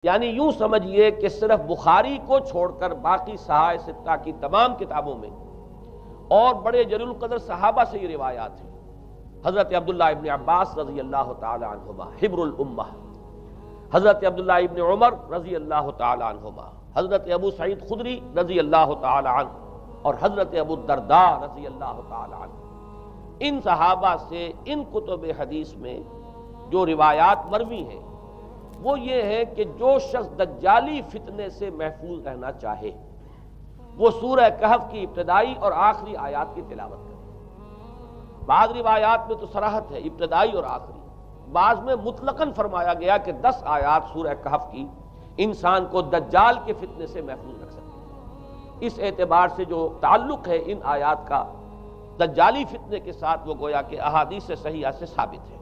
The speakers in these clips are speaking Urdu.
یعنی یوں سمجھیے کہ صرف بخاری کو چھوڑ کر باقی صحائح ستہ کی تمام کتابوں میں اور بڑے جلیل القدر صحابہ سے یہ روایات ہیں۔ حضرت عبداللہ ابن عباس رضی اللہ تعالی عنہما حبر الامہ، حضرت عبداللہ ابن عمر رضی اللہ تعالی عنہما، حضرت ابو سعید خدری رضی اللہ تعالی عنہ اور حضرت ابو الدرداء رضی اللہ تعالی عنہ، ان صحابہ سے ان کتب حدیث میں جو روایات مروی ہیں وہ یہ ہے کہ جو شخص دجالی فتنے سے محفوظ رہنا چاہے وہ سورہ کہف کی ابتدائی اور آخری آیات کی تلاوت کرے۔ بعض روایات میں تو صراحت ہے ابتدائی اور آخری، بعض میں مطلقاً فرمایا گیا کہ 10 آیات سورہ کہف کی انسان کو دجال کے فتنے سے محفوظ رکھ سکتے ہیں۔ اس اعتبار سے جو تعلق ہے ان آیات کا دجالی فتنے کے ساتھ وہ گویا کہ احادیث صحیحہ سے ثابت ہے۔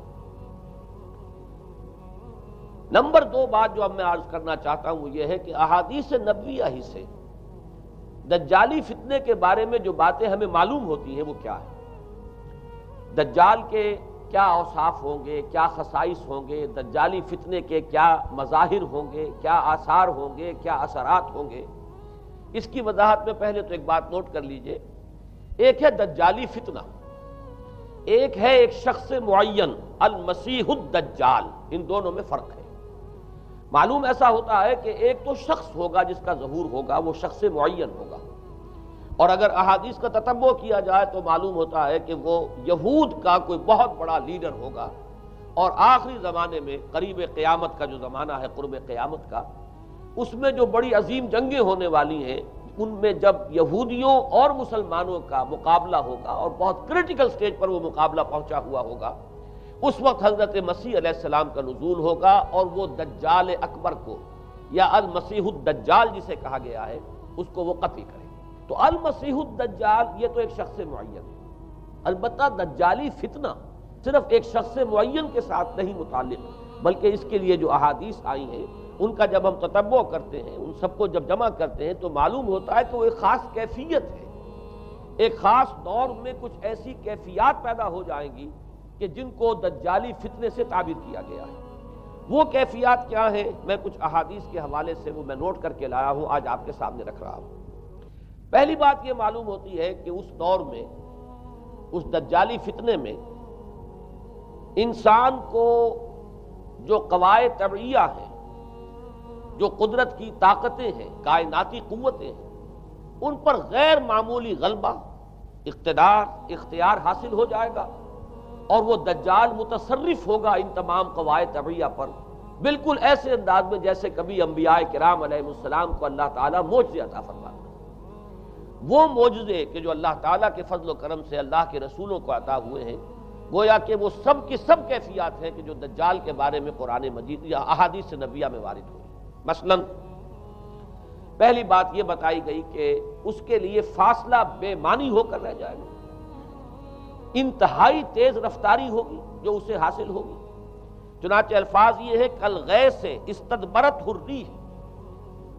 نمبر 2 بات جو اب میں عرض کرنا چاہتا ہوں وہ یہ ہے کہ احادیث نبویہ ہی سے دجالی فتنے کے بارے میں جو باتیں ہمیں معلوم ہوتی ہیں وہ کیا ہے، دجال کے کیا اوصاف ہوں گے، کیا خصائص ہوں گے، دجالی فتنے کے کیا مظاہر ہوں گے، کیا آثار ہوں گے، کیا اثرات ہوں گے۔ اس کی وضاحت میں پہلے تو ایک بات نوٹ کر لیجئے، ایک ہے دجالی فتنہ، ایک ہے ایک شخص معین المسیح الدجال، ان دونوں میں فرق ہے۔ معلوم ایسا ہوتا ہے کہ ایک تو شخص ہوگا جس کا ظہور ہوگا، وہ شخص معین ہوگا، اور اگر احادیث کا تتبع کیا جائے تو معلوم ہوتا ہے کہ وہ یہود کا کوئی بہت بڑا لیڈر ہوگا، اور آخری زمانے میں قریب قیامت کا جو زمانہ ہے، قرب قیامت کا، اس میں جو بڑی عظیم جنگیں ہونے والی ہیں ان میں جب یہودیوں اور مسلمانوں کا مقابلہ ہوگا اور بہت کرٹیکل سٹیج پر وہ مقابلہ پہنچا ہوا ہوگا، اس وقت حضرت مسیح علیہ السلام کا نزول ہوگا اور وہ دجال اکبر کو یا المسیح الدجال جسے کہا گیا ہے اس کو وہ قتل کرے۔ تو المسیح الدجال یہ تو ایک شخص معین ہے، البتہ دجالی فتنہ صرف ایک شخص معین کے ساتھ نہیں متعلق، بلکہ اس کے لیے جو احادیث آئی ہیں ان کا جب ہم تتبع کرتے ہیں، ان سب کو جب جمع کرتے ہیں تو معلوم ہوتا ہے کہ وہ ایک خاص کیفیت ہے، ایک خاص دور میں کچھ ایسی کیفیات پیدا ہو جائیں گی کہ جن کو دجالی فتنے سے تعبیر کیا گیا ہے۔ وہ کیفیات کیا ہیں، میں کچھ احادیث کے حوالے سے وہ میں نوٹ کر کے لایا ہوں، آج آپ کے سامنے رکھ رہا ہوں۔ پہلی بات یہ معلوم ہوتی ہے کہ اس دور میں، اس دجالی فتنے میں، انسان کو جو قواعد طبعیہ ہیں، جو قدرت کی طاقتیں ہیں، کائناتی قوتیں ہیں، ان پر غیر معمولی غلبہ، اقتدار، اختیار حاصل ہو جائے گا، اور وہ دجال متصرف ہوگا ان تمام قواعد طبعیہ پر، بالکل ایسے انداز میں جیسے کبھی انبیاء کرام علیہ السلام کو اللہ تعالیٰ معجزے عطا فرماتا ہے۔ وہ معجزے کہ جو اللہ تعالیٰ کے فضل و کرم سے اللہ کے رسولوں کو عطا ہوئے ہیں، گویا کہ وہ سب کی سب کیفیات ہیں کہ جو دجال کے بارے میں قرآن مجید یا احادیث نبویہ میں وارد ہوئی۔ مثلا پہلی بات یہ بتائی گئی کہ اس کے لیے فاصلہ بے معنی ہو کر رہ جائے گا، انتہائی تیز رفتاری ہوگی جو اسے حاصل ہوگی۔ چنانچہ الفاظ یہ ہے کالغیث استدبرت الريح،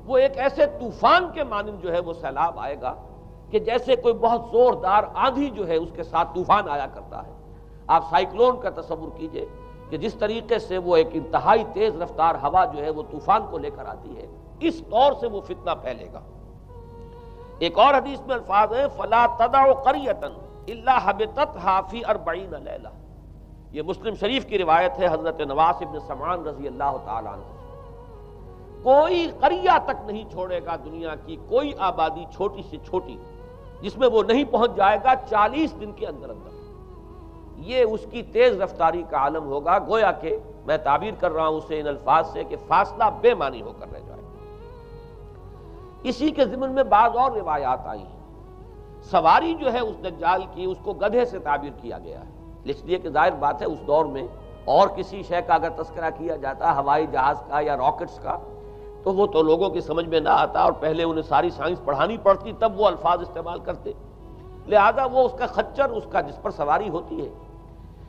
وہ ایک ایسے طوفان کے مانند جو ہے وہ سیلاب آئے گا کہ جیسے کوئی بہت زوردار آندھی جو ہے اس کے ساتھ طوفان آیا کرتا ہے۔ آپ سائیکلون کا تصور کیجئے کہ جس طریقے سے وہ ایک انتہائی تیز رفتار ہوا جو ہے وہ طوفان کو لے کر آتی ہے، اس طور سے وہ فتنہ پھیلے گا۔ ایک اور حدیث میں الفاظ ہے فلا تدع قریۃ الا حبطتها فی 40 لیلہ، یہ مسلم شریف کی روایت ہے حضرت نواس ابن سمعان رضی اللہ تعالیٰ عنہ۔ کوئی قریہ تک نہیں چھوڑے گا دنیا کی کوئی آبادی چھوٹی سے چھوٹی جس میں وہ نہیں پہنچ جائے گا 40 دن کے اندر اندر۔ یہ اس کی تیز رفتاری کا عالم ہوگا، گویا کہ میں تعبیر کر رہا ہوں اسے ان الفاظ سے کہ فاصلہ بے معنی ہو کر رہ جائے گا۔ اسی کے ضمن میں بعض اور روایات آئی ہیں۔ سواری جو ہے اس دجال کی اس کو گدھے سے تعبیر کیا گیا ہے، اس لیے کہ ظاہر بات ہے اس دور میں اور کسی شے کا اگر تذکرہ کیا جاتا ہوائی جہاز کا یا راکٹس کا تو وہ تو لوگوں کی سمجھ میں نہ آتا، اور پہلے انہیں ساری سائنس پڑھانی پڑتی تب وہ الفاظ استعمال کرتے، لہذا وہ اس کا خچر، اس کا جس پر سواری ہوتی ہے،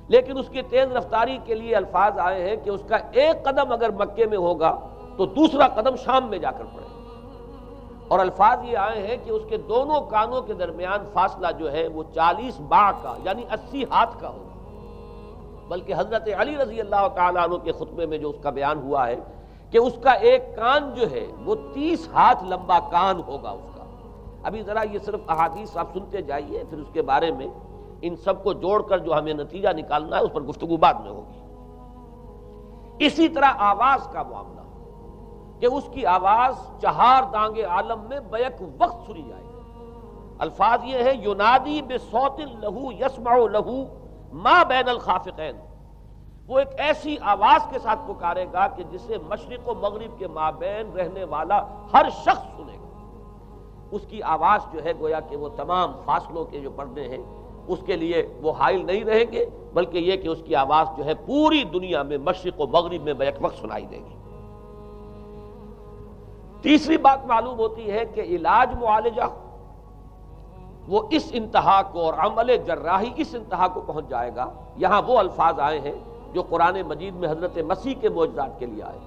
لیکن اس کی تیز رفتاری کے لیے الفاظ آئے ہیں کہ اس کا ایک قدم اگر مکے میں ہوگا تو دوسرا قدم شام میں جا کر پڑے، اور الفاظ یہ آئے ہیں کہ اس کے دونوں کانوں کے درمیان فاصلہ جو ہے وہ 40 باع کا یعنی 80 ہاتھ کا ہوگا۔ بلکہ حضرت علی رضی اللہ تعالیٰ عنہ کے خطبے میں جو اس کا بیان ہوا ہے کہ اس کا ایک کان جو ہے وہ 30 ہاتھ لمبا کان ہوگا اس کا. ابھی ذرا یہ صرف احادیث آپ سنتے جائیے، پھر اس کے بارے میں ان سب کو جوڑ کر جو ہمیں نتیجہ نکالنا ہے اس پر گفتگو بعد میں ہوگی. اسی طرح آواز کا معاملہ کہ اس کی آواز 4 دانگ عالم میں بیک وقت سنی جائے گی. الفاظ یہ ہے ینادی بصوت لہو یسمع لہو ما بین الخافقین، وہ ایک ایسی آواز کے ساتھ پکارے گا کہ جسے مشرق و مغرب کے مابین رہنے والا ہر شخص سنے گا. اس کی آواز جو ہے گویا کہ وہ تمام فاصلوں کے جو پردے ہیں اس کے لیے وہ حائل نہیں رہیں گے، بلکہ یہ کہ اس کی آواز جو ہے پوری دنیا میں مشرق و مغرب میں بیک وقت سنائی دے گی. تیسری بات معلوم ہوتی ہے کہ علاج معالجہ وہ اس انتہا کو اور عمل جراحی اس انتہا کو پہنچ جائے گا. یہاں وہ الفاظ آئے ہیں جو قرآن مجید میں حضرت مسیح کے معجزات کے لیے آئے.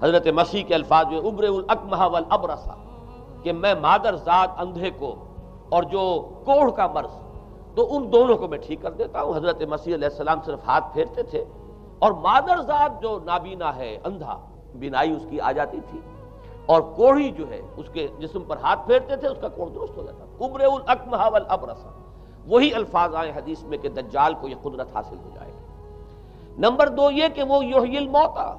حضرت مسیح کے الفاظ جو ابرئ الاکمہ والابرص، کہ میں مادر ذات اندھے کو اور جو کوڑھ کا مرض تو ان دونوں کو میں ٹھیک کر دیتا ہوں. حضرت مسیح علیہ السلام صرف ہاتھ پھیرتے تھے اور مادر ذات جو نابینا ہے، اندھا، بینائی اس کی آ جاتی تھی، اور کوڑھی جو ہے اس کے جسم پر ہاتھ پھیرتے تھے اس کا کوڑھ درست ہو جاتا تھا. ابرئ الاکمہ والابرص، وہی الفاظ آئے حدیث میں کہ دجال کو یہ قدرت حاصل ہو جائے گی. نمبر 2 یہ کہ وہ یحیی الموتیٰ،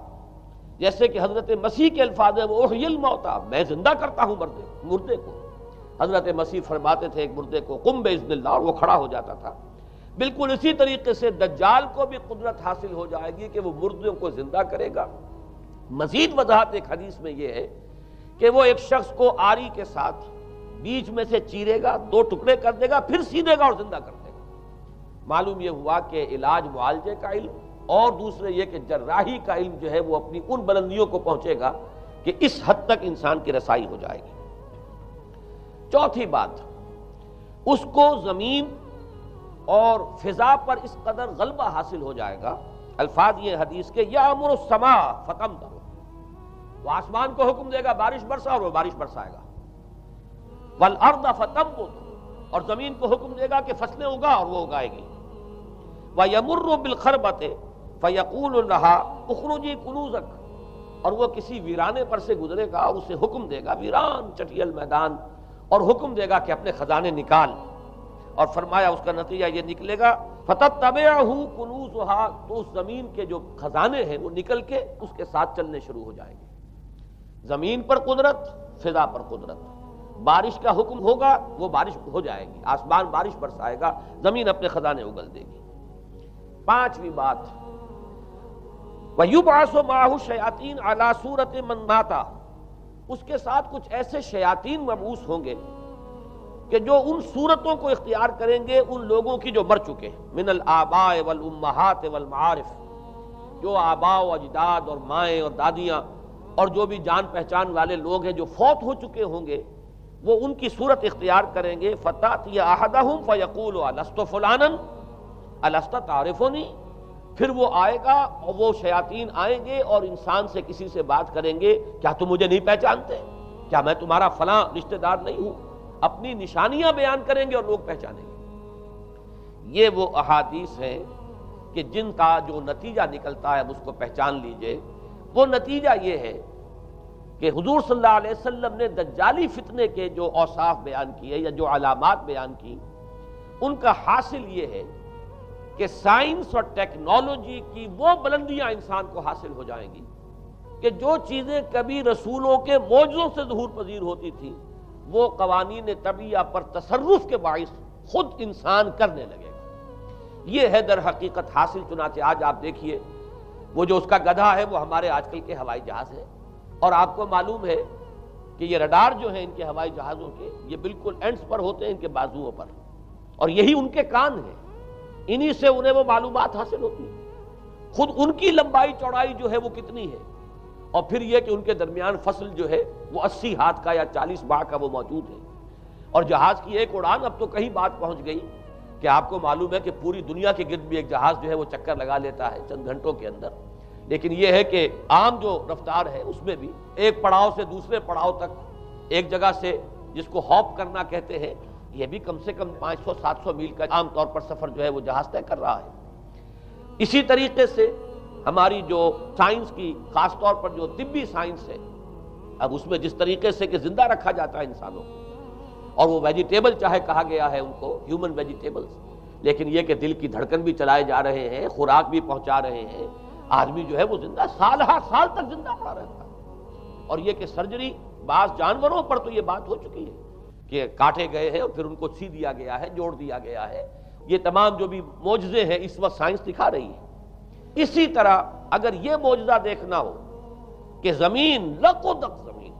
جیسے کہ حضرت مسیح کے الفاظ ہیں وہ احیی الموتیٰ، میں زندہ کرتا ہوں مردے کو. حضرت مسیح فرماتے تھے ایک مردے کو قم باذن اللہ، اور وہ کھڑا ہو جاتا تھا. بالکل اسی طریقے سے دجال کو بھی قدرت حاصل ہو جائے گی کہ وہ مردوں کو زندہ کرے گا. مزید وضاحت ایک حدیث میں یہ ہے کہ وہ ایک شخص کو آری کے ساتھ بیچ میں سے چیرے گا، 2 ٹکڑے کر دے گا، پھر سیدھے گا اور زندہ کر دے گا. معلوم یہ ہوا کہ علاج معالجے کا علم اور دوسرے یہ کہ جراحی کا علم جو ہے وہ اپنی ان بلندیوں کو پہنچے گا کہ اس حد تک انسان کی رسائی ہو جائے گی. چوتھی بات، اس کو زمین اور فضا پر اس قدر غلبہ حاصل ہو جائے گا. الفاظ یہ حدیث کے یامر السماء فتمطر، وہ آسمان کو حکم دے گا بارش برسا اور وہ بارش برسائے گا. والارض فتنبت، اور زمین کو حکم دے گا کہ فصلیں اگا اور وہ اگائے گی. وَيَمُرُّ بِالْخَرْبَةِ فَيَقُولُ لَهَا اُخْرُجِي كُنُوزَكَ، اور وہ کسی ویرانے پر سے گزرے گا اور اسے حکم دے گا، ویران چٹیل میدان، اور حکم دے گا کہ اپنے خزانے نکال. اور فرمایا اس کا نتیجہ یہ نکلے گا فَتَتَّبِعُهُ كُنُوزُهَا، تو اس زمین کے جو خزانے ہیں وہ نکل کے اس کے ساتھ چلنے شروع ہو جائیں گے. زمین پر قدرت، فضا پر قدرت. بارش کا حکم ہوگا وہ بارش ہو جائے گی، آسمان بارش برسائے گا، زمین اپنے خزانے اگل دے گی. پانچویں بات، وَيُبْعَثُ مَعَهُ الشَّيَاطِينُ عَلَى صُورَةِ مَن مَاتَ، اس کے ساتھ کچھ ایسے شیاطین مبعوث ہوں گے کہ جو ان صورتوں کو اختیار کریں گے ان لوگوں کی جو مر چکے ہیں. من الآباء والأمہات والمعارف، جو آباء و اجداد اور مائیں اور دادیاں اور جو بھی جان پہچان والے لوگ ہیں جو فوت ہو چکے ہوں گے، وہ ان کی صورت اختیار کریں گے. فَتَأْتِيَ أَحَدَهُمْ فَيَقُولُ أَلَسْتُ فُلَانًا أَلَسْتَ تَعْرِفُنِي، پھر وہ آئے گا اور وہ شیاطین آئیں گے اور انسان سے کسی سے بات کریں گے، کیا تم مجھے نہیں پہچانتے؟ کیا میں تمہارا فلاں رشتہ دار نہیں ہوں؟ اپنی نشانیاں بیان کریں گے اور لوگ پہچانیں گے. یہ وہ احادیث ہیں کہ جن کا جو نتیجہ نکلتا ہے اس کو پہچان لیجئے. وہ نتیجہ یہ ہے کہ حضور صلی اللہ علیہ وسلم نے دجالی فتنے کے جو اوصاف بیان کیے یا جو علامات بیان کی، ان کا حاصل یہ ہے کہ سائنس اور ٹیکنالوجی کی وہ بلندیاں انسان کو حاصل ہو جائیں گی کہ جو چیزیں کبھی رسولوں کے معجزوں سے ظہور پذیر ہوتی تھیں وہ قوانین طبیعہ پر تصرف کے باعث خود انسان کرنے لگے گا. یہ ہے در حقیقت حاصل. چنانچہ آج آپ دیکھیے وہ جو اس کا گدھا ہے وہ ہمارے آج کل کے ہوائی جہاز ہے، اور آپ کو معلوم ہے کہ یہ رڈار جو ہیں ان کے ہوائی جہازوں کے، یہ بالکل اینڈز پر ہوتے ہیں ان کے بازوؤں پر، اور یہی ان کے کان ہیں، انہی سے انہیں وہ معلومات حاصل ہوتی ہیں. خود ان کی لمبائی چوڑائی جو ہے وہ کتنی ہے، اور پھر یہ کہ ان کے درمیان فصل جو ہے وہ 80 ہاتھ کا یا 40 باہ کا وہ موجود ہے. اور جہاز کی ایک اڑان اب تو کہیں بات پہنچ گئی کہ آپ کو معلوم ہے کہ پوری دنیا کے گرد بھی ایک جہاز جو ہے وہ چکر لگا لیتا ہے چند گھنٹوں کے اندر. لیکن یہ ہے کہ عام جو رفتار ہے اس میں بھی ایک پڑاؤ سے دوسرے پڑاؤ تک، ایک جگہ سے جس کو ہاپ کرنا کہتے ہیں، یہ بھی کم سے کم 500-700 میل کا عام طور پر سفر جو ہے وہ جہاز طے کر رہا ہے. اسی طریقے سے ہماری جو سائنس کی خاص طور پر جو طبی سائنس ہے، اب اس میں جس طریقے سے کہ زندہ رکھا جاتا ہے انسانوں کو، اور وہ ویجیٹیبل چاہے کہا گیا ہے ان کو ہیومن ویجیٹیبلز، لیکن یہ کہ دل کی دھڑکن بھی چلائے جا رہے ہیں، خوراک بھی پہنچا رہے ہیں، آدمی جو ہے وہ زندہ سال ہر سال تک زندہ پڑا رہتا ہے۔ اور یہ کہ سرجری بعض جانوروں پر تو یہ بات ہو چکی ہے کہ کاٹے گئے ہیں اور پھر ان کو سی دیا گیا ہے، جوڑ دیا گیا ہے۔ یہ تمام جو بھی معجزے ہیں اس وقت سائنس دکھا رہی ہے۔ اسی طرح اگر یہ معجزہ دیکھنا ہو کہ زمین لقدق زمین،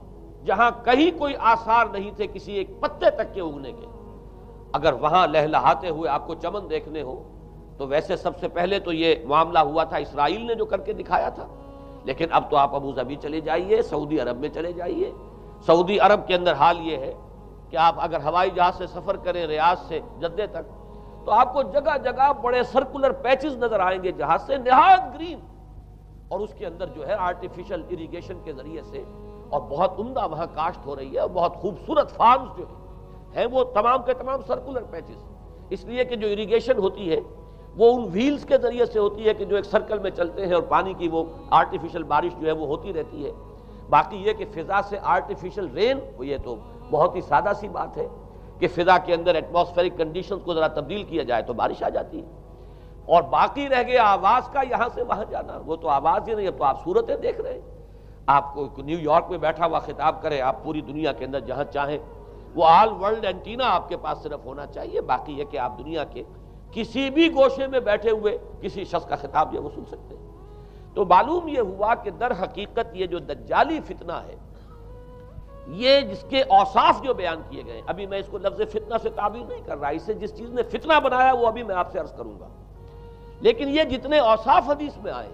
جہاں کہیں کوئی آثار نہیں تھے کسی ایک پتے تک کے اگنے کے، اگر وہاں لہلہاتے ہوئے آپ کو چمن دیکھنے ہو تو ویسے سب سے پہلے تو یہ معاملہ ہوا تھا اسرائیل نے جو کر کے دکھایا تھا، لیکن اب تو آپ ابو ظبی چلے جائیے، سعودی عرب میں چلے جائیے۔ سعودی عرب کے اندر حال یہ ہے کہ آپ اگر ہوائی جہاز سے سفر کریں ریاض سے جدہ تک تو آپ کو جگہ جگہ بڑے سرکولر پیچز نظر آئیں گے جہاز سے، نہایت گرین، اور اس کے اندر جو ہے آرٹیفیشل اریگیشن کے ذریعے سے اور بہت عمدہ وہاں کاشت ہو رہی ہے، اور بہت خوبصورت فارمز جو ہیں وہ تمام کے تمام سرکولر پیچز، اس لیے کہ جو اریگیشن ہوتی ہے وہ ان ویلز کے ذریعے سے ہوتی ہے کہ جو ایک سرکل میں چلتے ہیں اور پانی کی وہ آرٹیفیشل بارش جو ہے وہ ہوتی رہتی ہے۔ باقی یہ کہ فضا سے آرٹیفیشل رین، یہ تو بہت ہی سادہ سی بات ہے کہ فضا کے اندر ایٹماسفیرک کنڈیشنز کو ذرا تبدیل کیا جائے تو بارش آ جاتی ہے۔ اور باقی رہ گیا آواز کا یہاں سے وہاں جانا، وہ تو آواز ہی نہیں، اب تو آپ صورتیں دیکھ رہے ہیں۔ آپ کو نیو یارک میں بیٹھا ہوا خطاب کرے، آپ پوری دنیا کے اندر جہاں چاہیں وہ آل ورلڈ اینٹینا آپ کے پاس صرف ہونا چاہیے، باقی یہ کہ آپ دنیا کے کسی بھی گوشے میں بیٹھے ہوئے کسی شخص کا خطاب یہ وہ سن سکتے ہیں۔ تو معلوم یہ ہوا کہ در حقیقت یہ جو دجالی فتنہ ہے، یہ جس کے اوصاف جو بیان کیے گئے، ابھی میں اس کو لفظ فتنہ سے تعبیر نہیں کر رہا، اسے جس چیز نے فتنہ بنایا وہ ابھی میں آپ سے عرض کروں گا، لیکن یہ جتنے اوصاف حدیث میں آئے،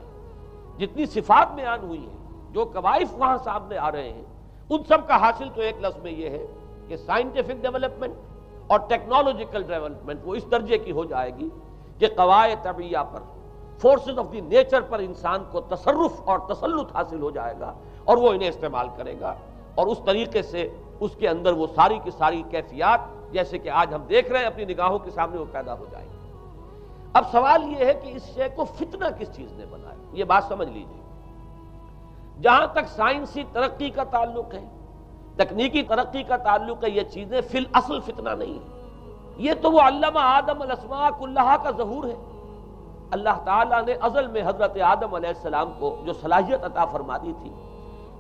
جتنی صفات بیان ہوئی ہیں، جو کوائف وہاں سامنے آ رہے ہیں، ان سب کا حاصل تو ایک لفظ میں یہ ہے کہ سائنٹیفک ڈیولپمنٹ اور ٹیکنالوجیکل ڈیولپمنٹ وہ اس درجے کی ہو جائے گی کہ قواعد طبیعہ پر، فورسز آف دی نیچر پر انسان کو تصرف اور تسلط حاصل ہو جائے گا، اور وہ انہیں استعمال کرے گا، اور اس طریقے سے اس کے اندر وہ ساری کی ساری کیفیات جیسے کہ آج ہم دیکھ رہے ہیں اپنی نگاہوں کے سامنے وہ پیدا ہو جائیں گی۔ اب سوال یہ ہے کہ اس شے کو فتنہ کس چیز نے بنایا، یہ بات سمجھ لیجیے۔ جہاں تک سائنسی ترقی کا تعلق ہے، تکنیکی ترقی کا تعلق ہے، یہ چیزیں فی الاصل فتنہ نہیں ہے، یہ تو وہ علم آدم الاسماء کلہا کا ظہور ہے۔ اللہ تعالیٰ نے ازل میں حضرت آدم علیہ السلام کو جو صلاحیت عطا فرما دی تھی،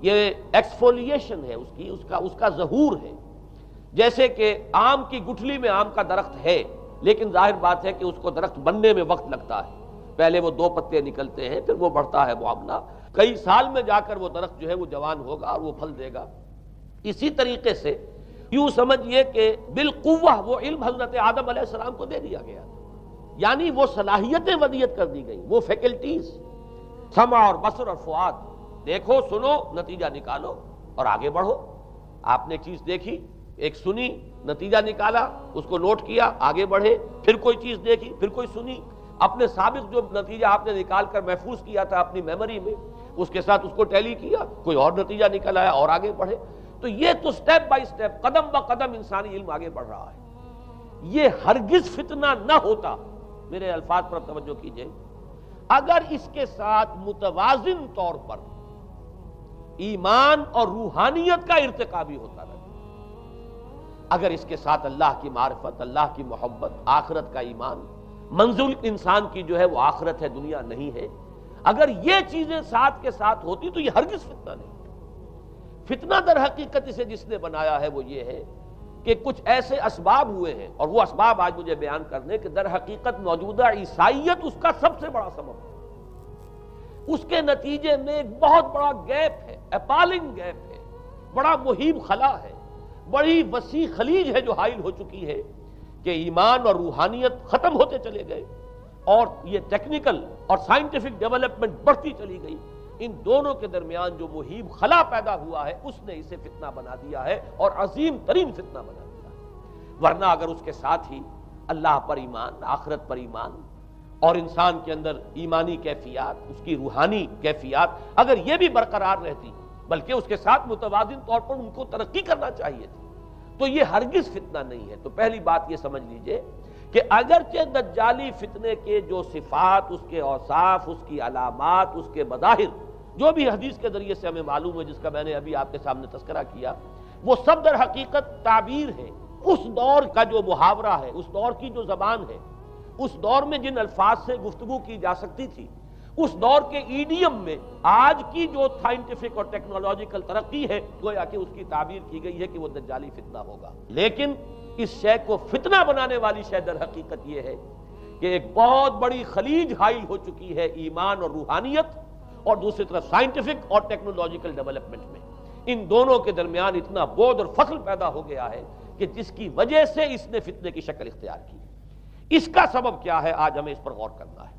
یہ ایکسفولیشن ہے اس کا ظہور ہے۔ جیسے کہ آم کی گٹھلی میں آم کا درخت ہے، لیکن ظاہر بات ہے کہ اس کو درخت بننے میں وقت لگتا ہے، پہلے وہ 2 پتے نکلتے ہیں، پھر وہ بڑھتا ہے معاملہ، کئی سال میں جا کر وہ درخت جو ہے وہ جوان ہوگا اور وہ پھل دے گا۔ اسی طریقے سے یوں سمجھئے کہ بالقوہ وہ علم حضرت آدم علیہ السلام کو دے دیا گیا، یعنی وہ صلاحیتیں ودیت کر دی گئیں، وہ فیکلٹیز، سمع اور بصر اور فؤاد، دیکھو سنو نتیجہ نکالو اور آگے بڑھو۔ آپ نے چیز دیکھی، ایک سنی، نتیجہ نکالا، اس کو نوٹ کیا، آگے بڑھے، پھر کوئی چیز دیکھی، پھر کوئی سنی، اپنے سابق جو نتیجہ آپ نے نکال کر محفوظ کیا تھا اپنی میموری میں، اس کے ساتھ اس کو ٹیلی کیا، کوئی اور نتیجہ نکل آیا اور آگے بڑھے۔ تو یہ تو سٹیپ بائی سٹیپ، قدم با قدم انسانی علم آگے بڑھ رہا ہے۔ یہ ہرگز فتنہ نہ ہوتا، میرے الفاظ پر توجہ کیجئے، اگر اس کے ساتھ متوازن طور پر ایمان اور روحانیت کا ارتقا بھی ہوتا رہتا، اگر اس کے ساتھ اللہ کی معرفت، اللہ کی محبت، آخرت کا ایمان، منزل انسان کی جو ہے وہ آخرت ہے، دنیا نہیں ہے، اگر یہ چیزیں ساتھ کے ساتھ ہوتی تو یہ ہرگز فتنہ نہیں۔ فتنہ در حقیقت اسے جس نے بنایا ہے وہ یہ ہے کہ کچھ ایسے اسباب ہوئے ہیں، اور وہ اسباب آج مجھے بیان کرنے کہ در حقیقت موجودہ عیسائیت اس کا سب سے بڑا سبب ہے۔ اس کے نتیجے میں ایک بہت بڑا گیپ ہے، اپالنگ گیپ ہے، بڑا مہیب خلا ہے، بڑی وسیع خلیج ہے جو حائل ہو چکی ہے کہ ایمان اور روحانیت ختم ہوتے چلے گئے، اور یہ ٹیکنیکل اور سائنٹیفک ڈیولپمنٹ بڑھتی چلی گئی۔ ان دونوں کے درمیان جو مہیب خلا پیدا ہوا ہے اس نے اسے فتنہ بنا دیا ہے، اور عظیم ترین فتنہ بنا دیا ہے۔ ورنہ اگر اس کے ساتھ ہی اللہ پر ایمان، آخرت پر ایمان، اور انسان کے اندر ایمانی کیفیات، اس کی روحانی کیفیات اگر یہ بھی برقرار رہتی، بلکہ اس کے ساتھ متوازن طور پر ان کو ترقی کرنا چاہیے تھی، تو یہ ہرگز فتنہ نہیں ہے۔ تو پہلی بات یہ سمجھ لیجئے کہ اگرچہ دجالی فتنے کے جو صفات، اس کے اوصاف، اس کی علامات، اس کے مظاہر جو بھی حدیث کے ذریعے سے ہمیں معلوم ہے، جس کا میں نے ابھی آپ کے سامنے تذکرہ کیا، وہ سب در حقیقت تعبیر ہے اس دور کا جو محاورہ ہے، اس دور کی جو زبان ہے، اس دور میں جن الفاظ سے گفتگو کی جا سکتی تھی، اس دور کے ایڈیم میں آج کی جو سائنٹیفک اور ٹیکنالوجیکل ترقی ہے، گویا کہ اس کی تعبیر کی گئی ہے کہ وہ دجالی فتنہ ہوگا۔ لیکن اس شے کو فتنہ بنانے والی شے در حقیقت یہ ہے کہ ایک بہت بڑی خلیج حائل ہو چکی ہے ایمان اور روحانیت، اور دوسری طرف سائنٹیفک اور ٹیکنالوجیکل ڈیولپمنٹ میں ان دونوں کے درمیان اتنا بعد اور فصل پیدا ہو گیا ہے کہ جس کی وجہ سے اس نے فتنے کی شکل اختیار کی۔ اس کا سبب کیا ہے، آج ہمیں اس پر غور کرنا ہے۔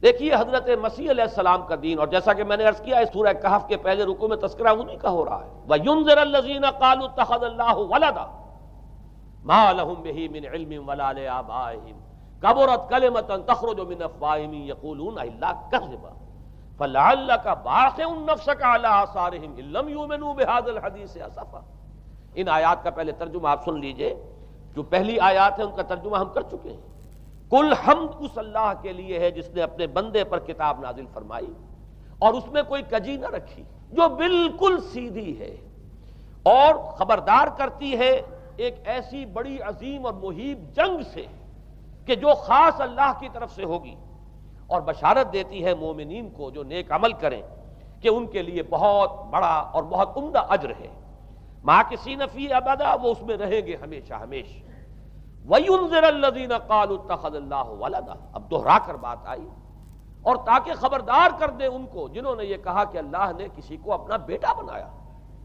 دیکھیے حضرت مسیح علیہ السلام کا دین، اور جیسا کہ میں نے عرض کیا اس سورہ کہف کے پہلے رکوع میں تذکرہ انہی کا ہو رہا ہے، وَيُنذِرَ الَّذِينَ قَالُوا اتَّخَذَ اللَّهُ وَلَدًا مَا لَهُم بِهِ مِنْ عِلْمٍ وَلَا لِآبَائِهِمْ كَبُرَتْ كَلِمَةً تَخْرُجُ مِنْ أَفْوَاهِهِمْ يَقُولُونَ إِلَّا كَذِبًا فَلَعَلَّكَ بَاخِعٌ نَفْسَكَ عَلَىٰ آثَارِهِمْ إِن لَّمْ يُؤْمِنُوا بِهَٰذَا الْحَدِيثِ أَسَفًا۔ ان آیات کا پہلے ترجمہ آپ سن لیجئے، جو پہلی آیات ہیں ان کا ترجمہ ہم کر چکے ہیں۔ کل حمد اس اللہ کے لیے ہے جس نے اپنے بندے پر کتاب نازل فرمائی اور اس میں کوئی کجی نہ رکھی، جو بالکل سیدھی ہے اور خبردار کرتی ہے ایک ایسی بڑی عظیم اور مہیب جنگ سے کہ جو خاص اللہ کی طرف سے ہوگی، اور بشارت دیتی ہے مومنین کو جو نیک عمل کریں کہ ان کے لیے بہت بڑا اور بہت عمدہ اجر ہے۔ ماکثین فیہ ابدا، وہ اس میں رہیں گے ہمیشہ ہمیشہ۔ وَيُنذِرَ الَّذِينَ قَالُوا اتَّخَذَ اللَّهُ وَلَدًا، اب دوہرا کر بات آئی، اور تاکہ خبردار کر دے ان کو جنہوں نے یہ کہا کہ اللہ نے کسی کو اپنا بیٹا بنایا۔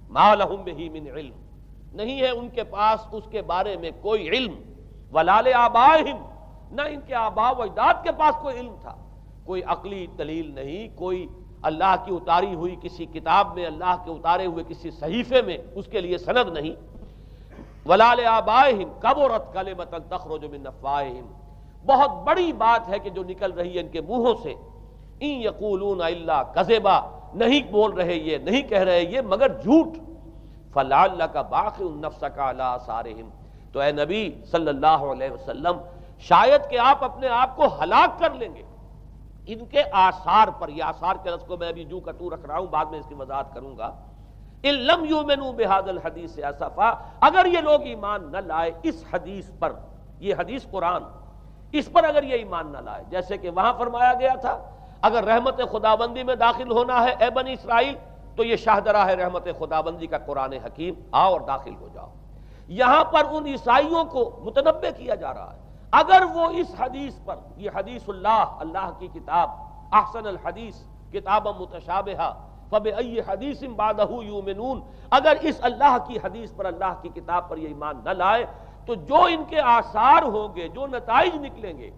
مَا لَهُم بِهِ مِنْ عِلْمٍ، نہیں ہے ان کے پاس اس کے بارے میں کوئی علم، وَلَا لِآبَائِهِمْ، نہ ان کے آباء و اجداد کے پاس کوئی علم تھا، کوئی عقلی دلیل نہیں، کوئی اللہ کی اتاری ہوئی کسی کتاب میں، اللہ کے اتارے ہوئے کسی صحیفے میں اس کے لیے سند نہیں۔ وَلَا لِآبَائِهِمْ كَبُرَتْ كَلِمَةً تَخْرُجُ مِنْ أَفْوَاهِهِمْ، بہت بڑی بات ہے کہ جو نکل رہی ہے ان کے منہوں سے، إِن يَقُولُونَ إِلَّا كَذِبًا، نہیں بول رہے یہ، نہیں کہہ رہے یہ مگر جھوٹ۔ فَلَعَلَّكَ بَاخِعٌ نَفْسَكَ عَلَىٰ آثَارِهِمْ، تو اے نبی صلی اللہ علیہ وسلم شاید کہ آپ اپنے آپ کو ہلاک کر لیں گے ان کے آثار پر۔ یہ آثار کے لفظ کو میں ابھی جو کا تو رکھ رہا ہوں، بعد میں اس کی وضاحت کروں گا۔ ان لم یؤمنوا بهذا الحدیث اسفا، اگر یہ لوگ ایمان نہ لائے اس حدیث پر، یہ حدیث قرآن، اس پر اگر یہ ایمان نہ لائے، جیسے کہ وہاں فرمایا گیا تھا اگر رحمت خداوندی میں داخل ہونا ہے اے بنی اسرائیل تو یہ شاہدرہ ہے رحمت خداوندی کا قرآن حکیم، آؤ اور داخل ہو جاؤ۔ یہاں پر ان عیسائیوں کو متنبہ کیا جا رہا ہے اگر وہ اس حدیث پر، یہ حدیث اللہ، اللہ کی کتاب، احسن الحدیث کتابا متشابہہ فَبِأَيِّ حَدِيثٍ بَعْدَهُ يُؤْمِنُونَ، اگر اس اللہ کی حدیث پر، اللہ کی کتاب پر یہ ایمان نہ لائے تو جو ان کے آثار ہوں گے، جو نتائج نکلیں گے،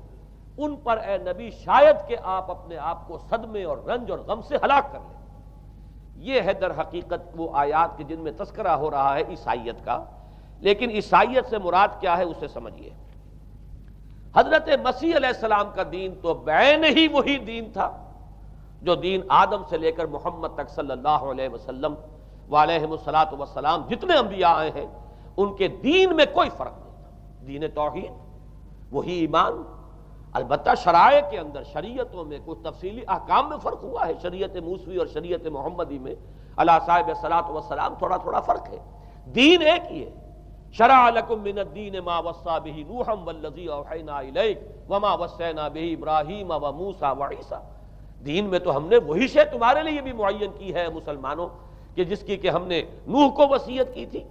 ان پر اے نبی شاید کہ آپ اپنے آپ کو صدمے اور رنج اور غم سے ہلاک کر لیں۔ یہ ہے در حقیقت وہ آیات کے جن میں تذکرہ ہو رہا ہے عیسائیت کا، لیکن عیسائیت سے مراد کیا ہے اسے سمجھیے۔ حضرت مسیح علیہ السلام کا دین تو بعین ہی وہی دین تھا جو دین آدم سے لے کر محمد تک صلی اللہ علیہ وسلم وعلیہم الصلاۃ والسلام جتنے انبیاء آئے ہیں ان کے دین میں کوئی فرق نہیں تھا۔ دین توحید، وہی ایمان، البتہ شرائع کے اندر، شریعتوں میں کچھ تفصیلی احکام میں فرق ہوا ہے، شریعت موسوی اور شریعت محمدی میں علی صاحب الصلاۃ والسلام تھوڑا تھوڑا فرق ہے، دین ایک ہی ہے۔ شرع لکم من الدین ما وصی بہ نوحا والذی اوحینا الیک وما وصینا بہ ابراہیم وموسیٰ وعیسیٰ، دین میں تو ہم نے وہی شے تمہارے لیے بھی معین کی ہے مسلمانوں، کہ جس کی کہ ہم نے نوح کو وصیت کی تھی